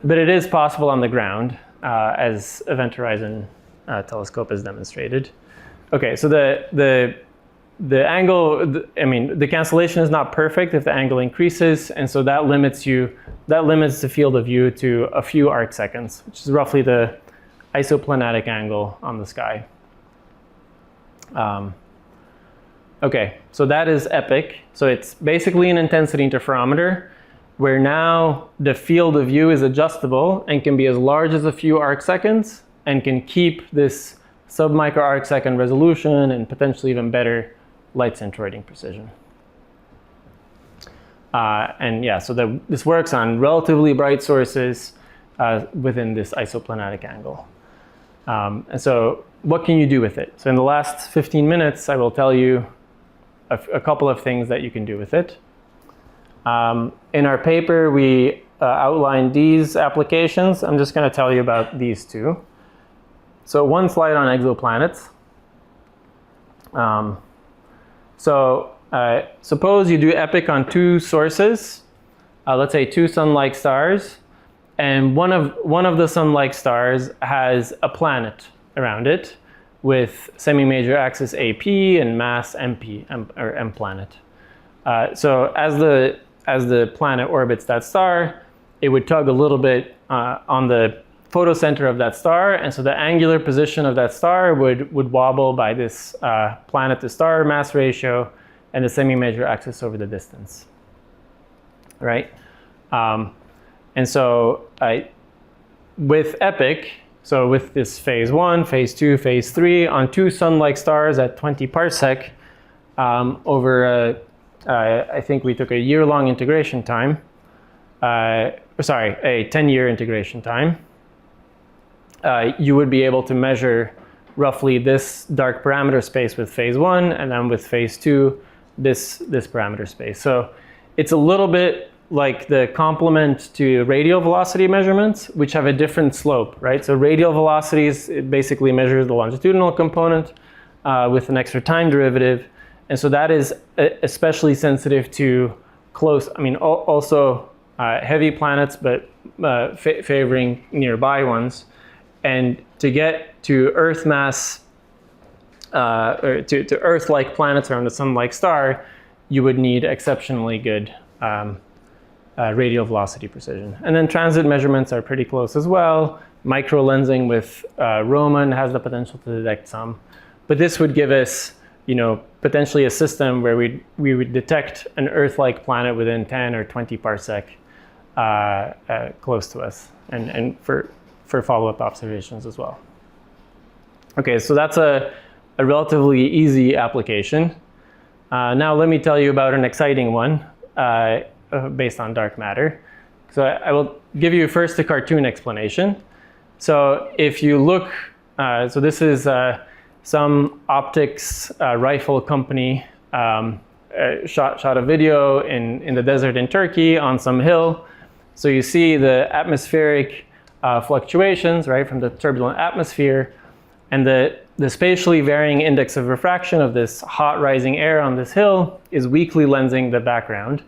Speaker 1: But it is possible on the ground, as Event Horizon telescope has demonstrated. Okay, so the angle, the cancellation is not perfect if the angle increases, and so that limits the field of view to a few arcseconds, which is roughly the isoplanatic angle on the sky. Okay, so that is EPIC. So it's basically an intensity interferometer where now the field of view is adjustable and can be as large as a few arcseconds and can keep this sub-micro-arcsecond resolution and potentially even better light centroiding precision. And yeah, so this works on relatively bright sources within this isoplanatic angle. And so what can you do with it? So in the last 15 minutes, I will tell you a couple of things that you can do with it. In our paper, we outlined these applications. I'm just going to tell you about these two. So one slide on exoplanets. Suppose you do EPIC on two sources, let's say two sun-like stars, and one of the sun-like stars has a planet around it with semi-major axis AP and mass MP, or M planet. So as the planet orbits that star, it would tug a little bit on the photocenter of that star, and so the angular position of that star would wobble by this planet to star mass ratio and the semi-major axis over the distance, right? And so with EPIC, so with this phase 1, phase 2, phase 3, on two sun-like stars at 20 parsec over I think we took a year-long integration time, a 10-year integration time, you would be able to measure roughly this dark parameter space with phase 1, and then with phase 2, this parameter space. So it's a little bit like the complement to radial velocity measurements, which have a different slope, right? So radial velocities, it basically measures the longitudinal component with an extra time derivative. And so that is especially sensitive to close, also heavy planets, but favoring nearby ones. And to get to Earth mass, or to Earth-like planets around a sun-like star, you would need exceptionally good radial velocity precision. And then transit measurements are pretty close as well. Micro-lensing with Raman has the potential to detect some. But this would give us, potentially a system where we would detect an Earth-like planet within 10 or 20 parsec close to us, and for follow-up observations as well. Okay, so that's a relatively easy application. Now let me tell you about an exciting one based on dark matter. So I will give you first a cartoon explanation. So if you look, so this is some optics rifle company shot a video in the desert in Turkey on some hill. So you see the atmospheric fluctuations, right, from the turbulent atmosphere, and the spatially varying index of refraction of this hot rising air on this hill is weakly lensing the background.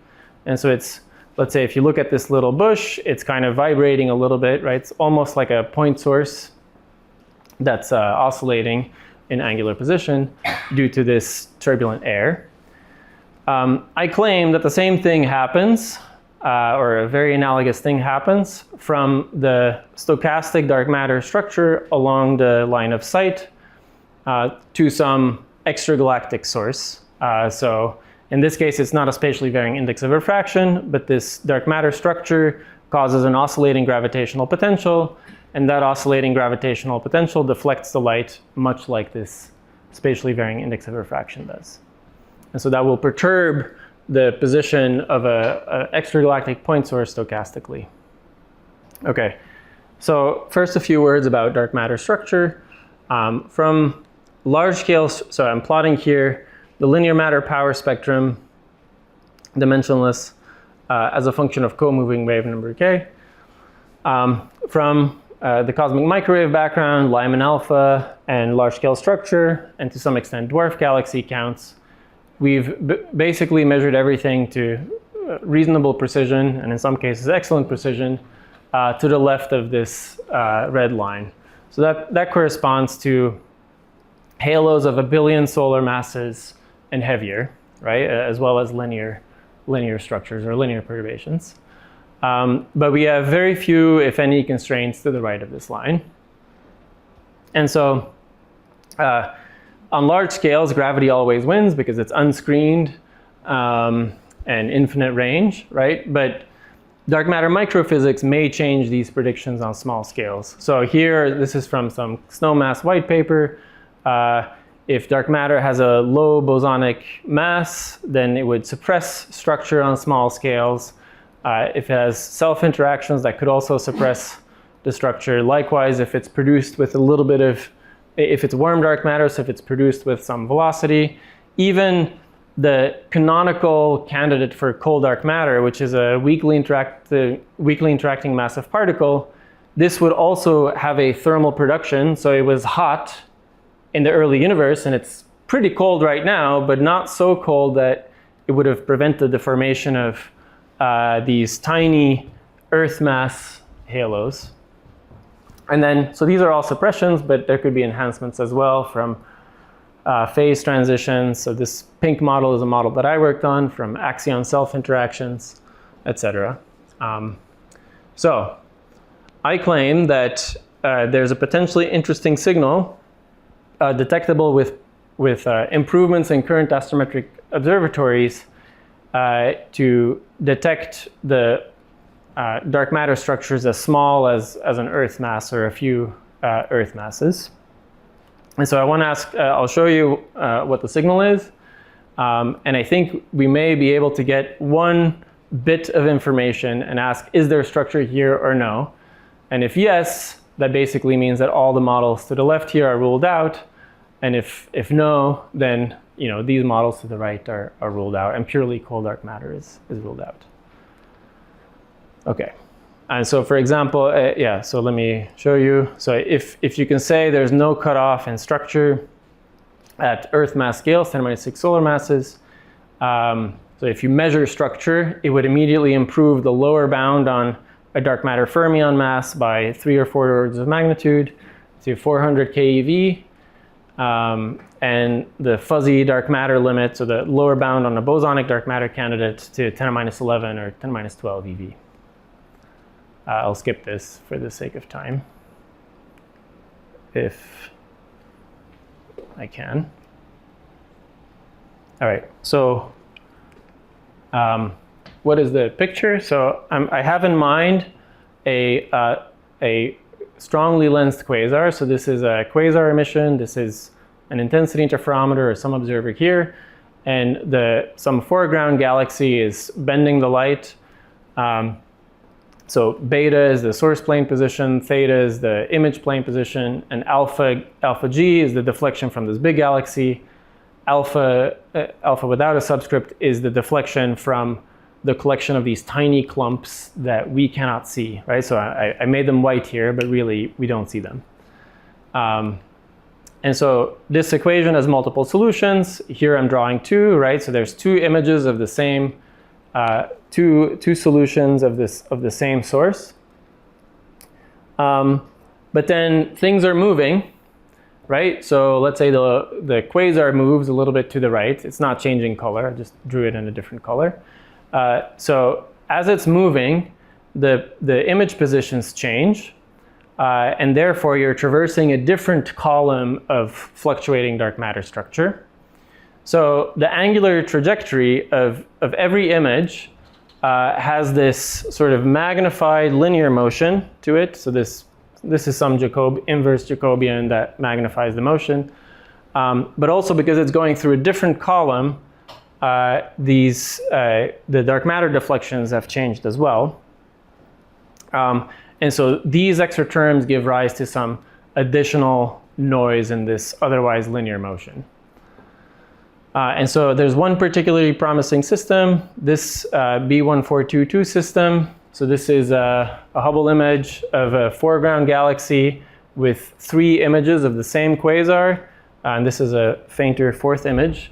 Speaker 1: And so it's, let's say if you look at this little bush, it's kind of vibrating a little bit, right? It's almost like a point source that's oscillating in angular position due to this turbulent air. I claim that the same thing happens, or a very analogous thing happens from the stochastic dark matter structure along the line of sight to some extragalactic source. So in this case, it's not a spatially varying index of refraction, but this dark matter structure causes an oscillating gravitational potential, and that oscillating gravitational potential deflects the light much like this spatially varying index of refraction does. And so that will perturb the position of a extragalactic point source stochastically. Okay, so first a few words about dark matter structure. From large scale, so I'm plotting here the linear matter power spectrum, dimensionless, as a function of co-moving wave number k. From the cosmic microwave background, Lyman alpha, and large scale structure, and to some extent dwarf galaxy counts, we've basically measured everything to reasonable precision, and in some cases excellent precision, to the left of this red line. So that corresponds to halos of 1 billion solar masses and heavier, right? As well as linear structures or linear perturbations. But we have very few, if any, constraints to the right of this line. And so on large scales, gravity always wins because it's unscreened and infinite range, right? But dark matter microphysics may change these predictions on small scales. So here, this is from some SNOMAS white paper. If dark matter has a low bosonic mass, then it would suppress structure on small scales. If it has self-interactions, that could also suppress the structure. Likewise, if it's produced with a little bit of, if it's warm dark matter, so if it's produced with some velocity, even the canonical candidate for cold dark matter, which is a weakly interacting massive particle, this would also have a thermal production. So it was hot in the early universe, and it's pretty cold right now, but not so cold that it would have prevented the formation of these tiny Earth mass halos. And then, so these are all suppressions, but there could be enhancements as well from phase transitions. So this pink model is a model that I worked on from axion self-interactions, etc. So I claim that there's a potentially interesting signal detectable with improvements in current astrometric observatories to detect the dark matter structures as small as an Earth mass or a few Earth masses. And so I want to ask, I'll show you what the signal is. And I think we may be able to get one bit of information and ask, is there structure here or no? And if yes, that basically means that all the models to the left here are ruled out. And if no, then these models to the right are ruled out, and purely cold dark matter is ruled out. Okay. And so for example, so let me show you. So if you can say there's no cutoff in structure at Earth mass scales, 10⁻⁶ solar masses, so if you measure structure, it would immediately improve the lower bound on a dark matter fermion mass by 3 or 4 orders of magnitude to 400 keV, and the fuzzy dark matter limit, so the lower bound on a bosonic dark matter candidate, to 10⁻11 or 10⁻12 eV. I'll skip this for the sake of time, if I can. All right, so what is the picture? So I have in mind a strongly lensed quasar. So this is a quasar emission. This is an intensity interferometer or some observer here. And some foreground galaxy is bending the light. So beta is the source plane position, theta is the image plane position, and alpha G is the deflection from this big galaxy. Alpha without a subscript is the deflection from the collection of these tiny clumps that we cannot see, right? So I made them white here, but really we don't see them. And so this equation has multiple solutions. Here I'm drawing two, right? So there's two images of the same, two solutions of the same source. But then things are moving, right? So let's say the quasar moves a little bit to the right. It's not changing color. I just drew it in a different color. So as it's moving, the image positions change. And therefore, you're traversing a different column of fluctuating dark matter structure. So the angular trajectory of every image has this sort of magnified linear motion to it. So this is some inverse Jacobian that magnifies the motion. But also because it's going through a different column, the dark matter deflections have changed as well. And so these extra terms give rise to some additional noise in this otherwise linear motion. And so there's one particularly promising system, this B1422 system. So this is a Hubble image of a foreground galaxy with 3 images of the same quasar. And this is a fainter 4th image.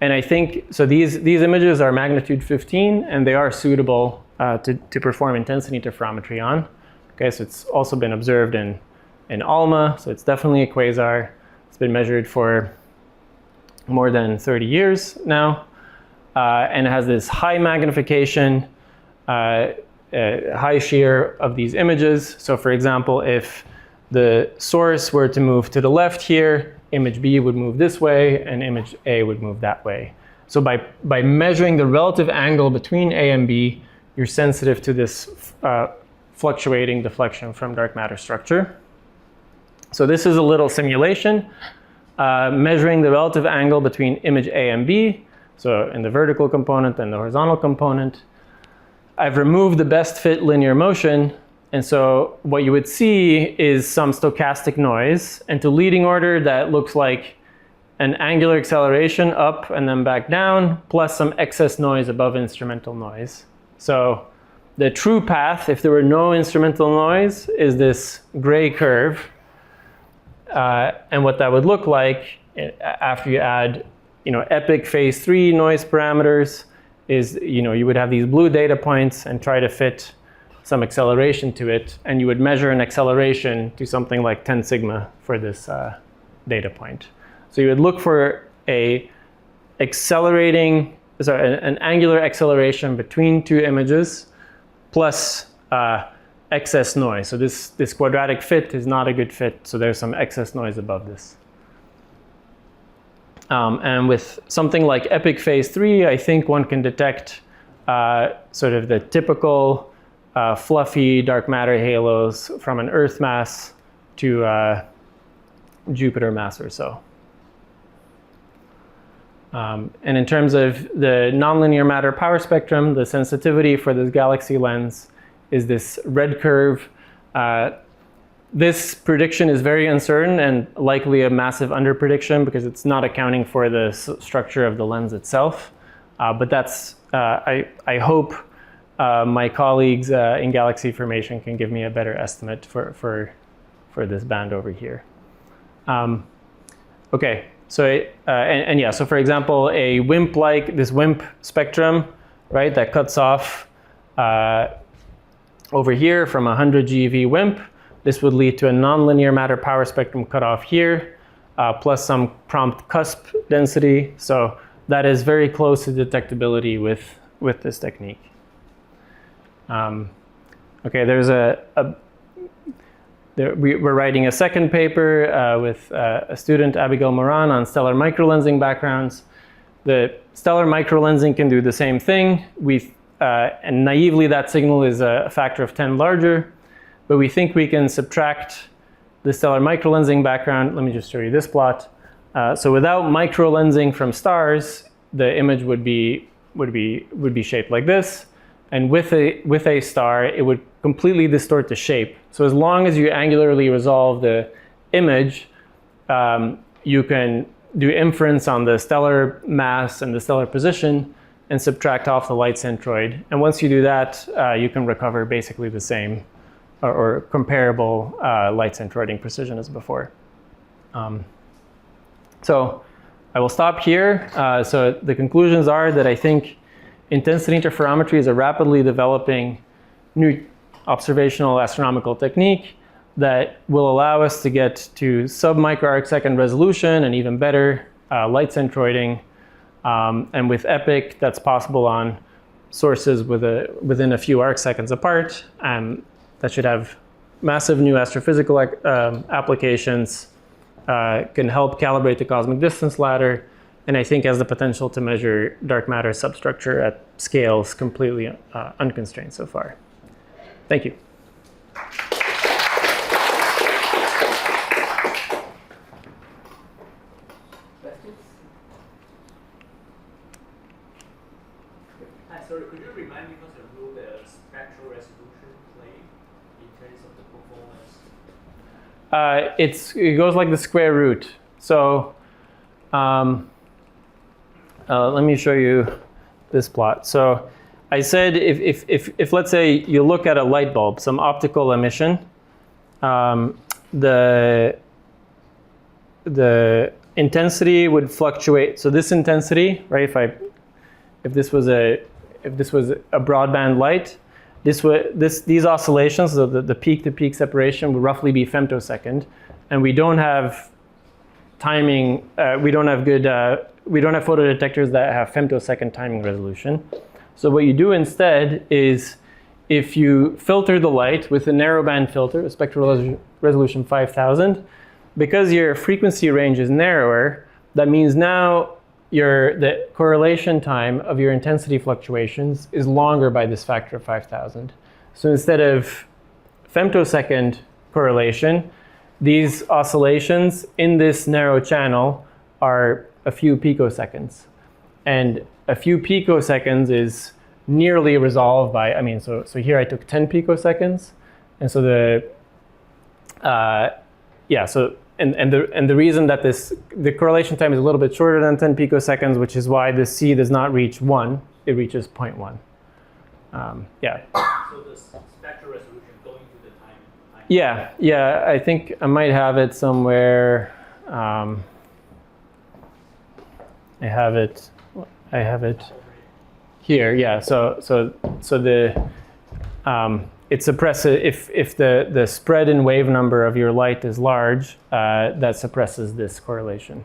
Speaker 1: And I think, so these images are magnitude 15, and they are suitable to perform intensity interferometry on. Okay, so it's also been observed in ALMA, so it's definitely a quasar. It's been measured for more than 30 years now, and it has this high magnification, high shear of these images. So for example, if the source were to move to the left here, image B would move this way, and image A would move that way. So by measuring the relative angle between A and B, you're sensitive to this fluctuating deflection from dark matter structure. So this is a little simulation. measuring the relative angle between image A and B, so in the vertical component and the horizontal component. I've removed the best fit linear motion, and so what you would see is some stochastic noise, and to leading order that looks like an angular acceleration up and then back down, plus some excess noise above instrumental noise. So the true path, if there were no instrumental noise, is this gray curve. And what that would look like after you add, epic phase 3 noise parameters is, you would have these blue data points and try to fit some acceleration to it, and you would measure an acceleration to something like 10 sigma for this data point. So you would look for an angular acceleration between two images plus excess noise. So this quadratic fit is not a good fit, so there's some excess noise above this. And with something like epic phase 3, I think one can detect sort of the typical fluffy dark matter halos from an Earth mass to Jupiter mass or so. And in terms of the nonlinear matter power spectrum, the sensitivity for this galaxy lens is this red curve. This prediction is very uncertain and likely a massive underprediction because it's not accounting for the structure of the lens itself. But that's, I hope my colleagues in galaxy formation can give me a better estimate for this band over here. Okay. So, so for example, a this WIMP spectrum, right, that cuts off over here from 100 GeV WIMP, this would lead to a nonlinear matter power spectrum cutoff here, plus some prompt cusp density. So that is very close to detectability with this technique. Okay, there's we're writing a second paper with a student, Abigail Moran, on stellar microlensing backgrounds. The stellar microlensing can do the same thing. And naively, that signal is a factor of 10 larger. But we think we can subtract the stellar microlensing background. Let me just show you this plot. So without microlensing from stars, the image would be shaped like this. And with a star, it would completely distort the shape. So as long as you angularly resolve the image, you can do inference on the stellar mass and the stellar position and subtract off the light centroid. And once you do that, you can recover basically the same or comparable light centroiding precision as before. So I will stop here. So the conclusions are that I think intensity interferometry is a rapidly developing new observational astronomical technique that will allow us to get to sub-micro-arcsecond resolution and even better light centroiding. And with EPIC, that's possible on sources within a few arcseconds apart. That should have massive new astrophysical applications, can help calibrate the cosmic distance ladder, and I think has the potential to measure dark matter substructure at scales completely unconstrained so far. Thank you.
Speaker 3: Questions?
Speaker 4: Hi, sorry, could you remind me what's the role the spectral resolution play in terms of the performance?
Speaker 1: It goes like the square root. So let me show you this plot. So I said if let's say you look at a light bulb, some optical emission, the intensity would fluctuate. So this intensity, right? If this was a broadband light, these oscillations, so the peak-to-peak separation would roughly be femtosecond, and we don't have timing. We don't have photodetectors that have femtosecond timing resolution. So what you do instead is, if you filter the light with a narrowband filter, a spectral resolution 5000, because your frequency range is narrower, that means now the correlation time of your intensity fluctuations is longer by this factor of 5000. So instead of femtosecond correlation, these oscillations in this narrow channel are a few picoseconds. And a few picoseconds is nearly resolved by, I mean, so here I took 10 picoseconds. And so the reason that the correlation time is a little bit shorter than 10 picoseconds, which is why the C does not reach 1, it reaches 0.1. Yeah.
Speaker 4: So the spectral resolution going to the time.
Speaker 1: Yeah, I think I might have it somewhere. I have it here. Yeah. So the it suppresses if the spread in wave number of your light is large, that suppresses this correlation.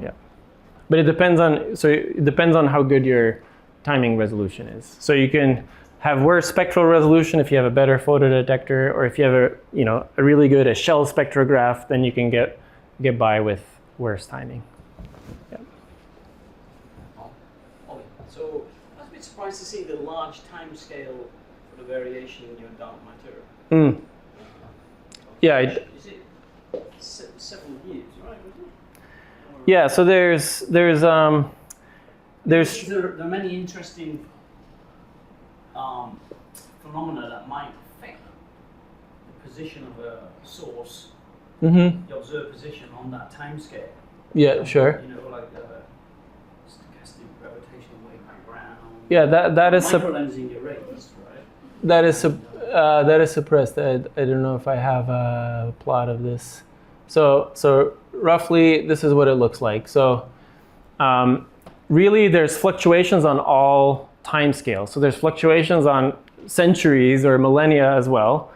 Speaker 1: Yeah. But it depends on how good your timing resolution is. So you can have worse spectral resolution if you have a better photodetector, or if you have a really good shell spectrograph, then you can get by with worse timing. Yeah.
Speaker 4: So I was a bit surprised to see the large time scale for the variation in your dark matter.
Speaker 1: Yeah.
Speaker 4: Is it several years, right?
Speaker 1: Yeah. So there
Speaker 4: are many interesting phenomena that might affect the position of a source, the observed position on that time scale.
Speaker 1: Yeah, sure.
Speaker 4: Like stochastic gravitational wave background.
Speaker 1: Yeah, that is
Speaker 4: microlensing arrays, right?
Speaker 1: that is suppressed. I don't know if I have a plot of this. So roughly, this is what it looks like. So really, there's fluctuations on all time scales. So there's fluctuations on centuries or millennia as well,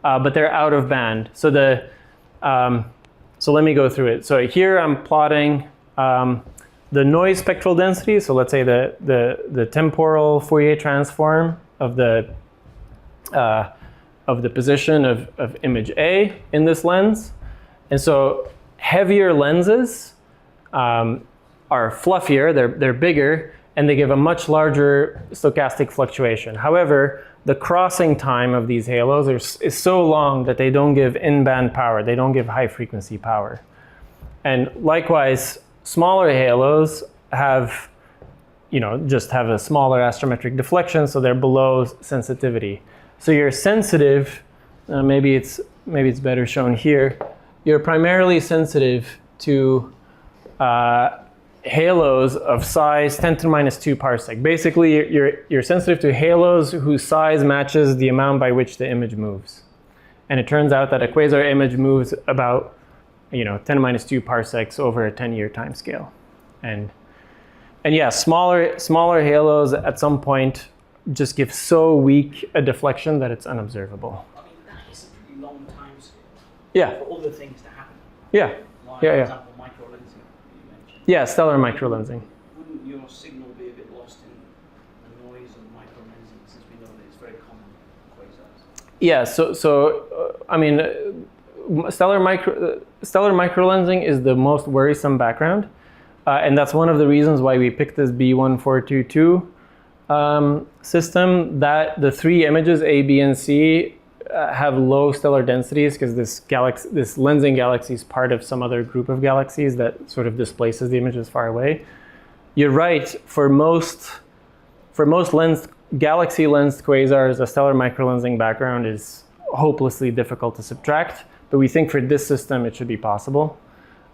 Speaker 1: but they're out of band. So so let me go through it. So here I'm plotting the noise spectral density. So let's say the temporal Fourier transform of the position of image A in this lens. And so heavier lenses are fluffier, they're bigger, and they give a much larger stochastic fluctuation. However, the crossing time of these halos is so long that they don't give in-band power, they don't give high frequency power. And likewise, smaller halos have, just have a smaller astrometric deflection, so they're below sensitivity. So you're sensitive, maybe it's better shown here, you're primarily sensitive to halos of size 10 to the minus 2 parsec. Basically, you're sensitive to halos whose size matches the amount by which the image moves. And it turns out that a quasar image moves about 10 to minus 2 parsecs over a 10-year time scale. And yeah, smaller halos at some point just give so weak a deflection that it's unobservable.
Speaker 4: I mean, that is a pretty long time scale.
Speaker 1: Yeah.
Speaker 4: For all the things to happen.
Speaker 1: Yeah.
Speaker 4: Like,
Speaker 1: Yeah.
Speaker 4: for example, microlensing you mentioned.
Speaker 1: Yeah, stellar microlensing.
Speaker 4: Wouldn't your signal be a bit lost in the noise of microlensing, since we know that it's very common in quasars?
Speaker 1: Yeah, I mean, stellar microlensing is the most worrisome background, and that's one of the reasons why we picked this B1422 system. That the three images A, B, and C have low stellar densities because this lensing galaxy is part of some other group of galaxies that sort of displaces the images far away. You're right. For most galaxy lensed quasars, a stellar microlensing background is hopelessly difficult to subtract. But we think for this system, it should be possible.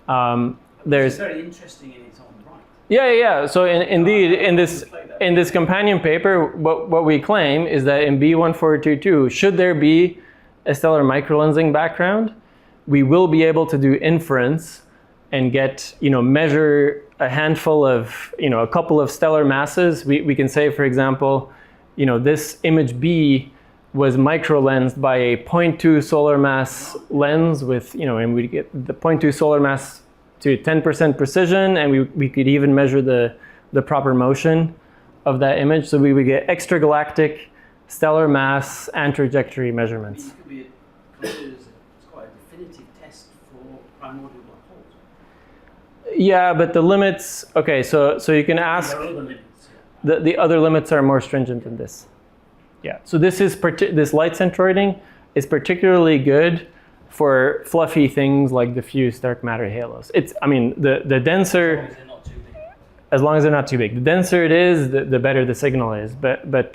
Speaker 4: It's very interesting in its own right.
Speaker 1: Yeah. So indeed, in this companion paper, what we claim is that in B1422, should there be a stellar microlensing background, we will be able to do inference and get, measure a handful of, a couple of stellar masses. We can say, for example, this image B was microlensed by a 0.2 solar mass lens with, and we get the 0.2 solar mass to 10% precision, and we could even measure the proper motion of that image. So we would get extragalactic stellar mass and trajectory measurements.
Speaker 4: It could be considered as quite a definitive test for primordial black holes.
Speaker 1: Yeah, but the limits, okay, so you can ask,
Speaker 4: There are other limits.
Speaker 1: the other limits are more stringent than this. Yeah, so this light centroiding is particularly good for fluffy things like diffuse dark matter halos. I mean, the denser,
Speaker 4: They're not too big.
Speaker 1: as long as they're not too big. The denser it is, the better the signal is. But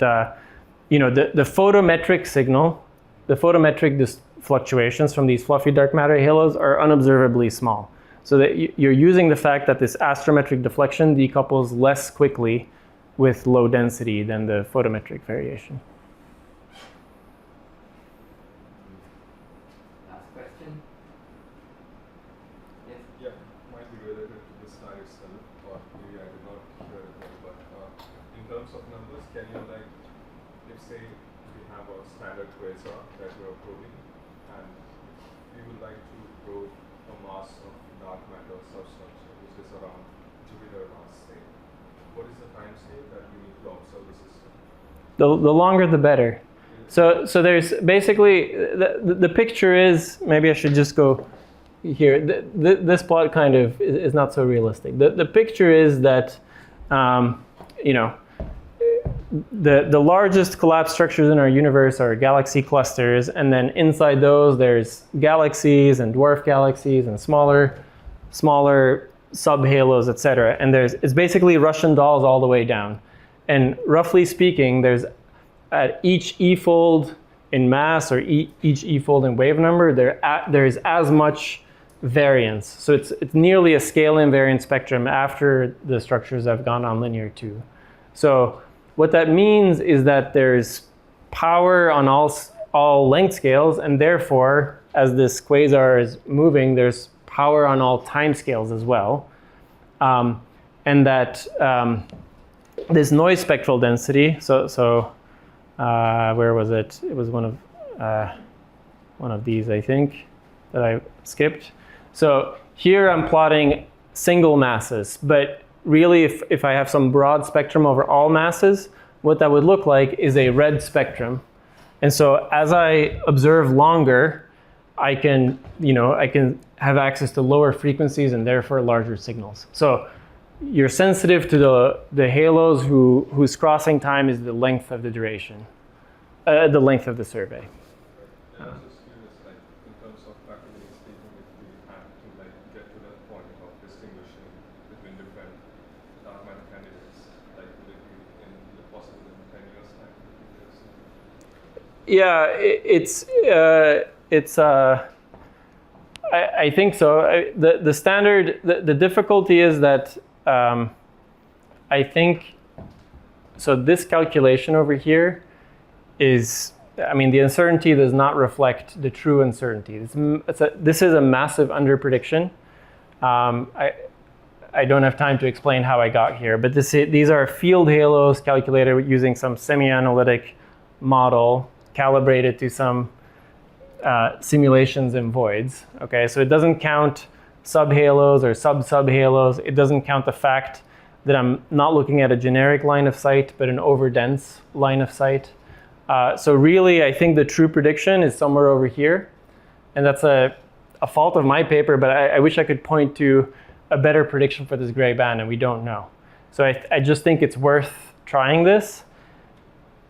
Speaker 1: you know, the photometric signal, the photometric fluctuations from these fluffy dark matter halos are unobservably small. So that you're using the fact that this astrometric deflection decouples less quickly with low density than the photometric variation.
Speaker 3: Last question. Yes.
Speaker 6: Yeah, might be related to the slide itself, or maybe I did not hear it well, but in terms of numbers, can you like, if say we have a standard quasar that we are probing, and we would like to probe a mass of dark matter substructure, which is around Jupiter mass, say, what is the time scale that we need to observe the system?
Speaker 1: The longer the better. So there's basically, the picture is, maybe I should just go here. This plot kind of is not so realistic. The picture is that, you know, the largest collapsed structures in our universe are galaxy clusters, and then inside those there's galaxies and dwarf galaxies and smaller subhalos, etc. And it's basically Russian dolls all the way down. And roughly speaking, there's at each e-fold in mass or each e-fold in wave number, there's as much variance. So it's nearly a scale invariant spectrum after the structures have gone on linear too. So what that means is that there's power on all length scales, and therefore, as this quasar is moving, there's power on all time scales as well. And that this noise spectral density, where was it? It was one of these, I think, that I skipped. So here I'm plotting single masses, but really if I have some broad spectrum over all masses, what that would look like is a red spectrum. And so as I observe longer, I can have access to lower frequencies and therefore larger signals. So you're sensitive to the halos whose crossing time is the length of the duration, the length of the survey.
Speaker 6: And I was just curious, like in terms of practically speaking, if we had to like get to that point of distinguishing between different dark matter candidates, like would it be possible in 10 years' time?
Speaker 1: Yeah, I think so. The standard, the difficulty is that I think, so this calculation over here is, I mean, the uncertainty does not reflect the true uncertainty. This is a massive underprediction. I don't have time to explain how I got here, but these are field halos calculated using some semi-analytic model calibrated to some simulations in voids. Okay, so it doesn't count subhalos or sub-subhalos. It doesn't count the fact that I'm not looking at a generic line of sight, but an overdense line of sight. So really, I think the true prediction is somewhere over here. And that's a fault of my paper, but I wish I could point to a better prediction for this gray band, and we don't know. So I just think it's worth trying this.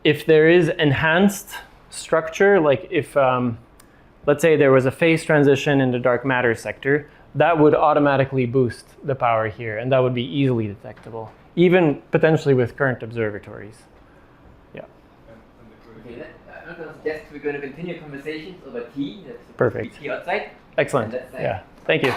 Speaker 1: If there is enhanced structure, like if, let's say there was a phase transition in the dark matter sector, that would automatically boost the power here, and that would be easily detectable, even potentially with current observatories. Yeah.
Speaker 3: Okay, I'm going to suggest we're going to continue conversations over tea. That's
Speaker 1: Perfect.
Speaker 3: tea outside.
Speaker 1: Excellent. Yeah. Thank you.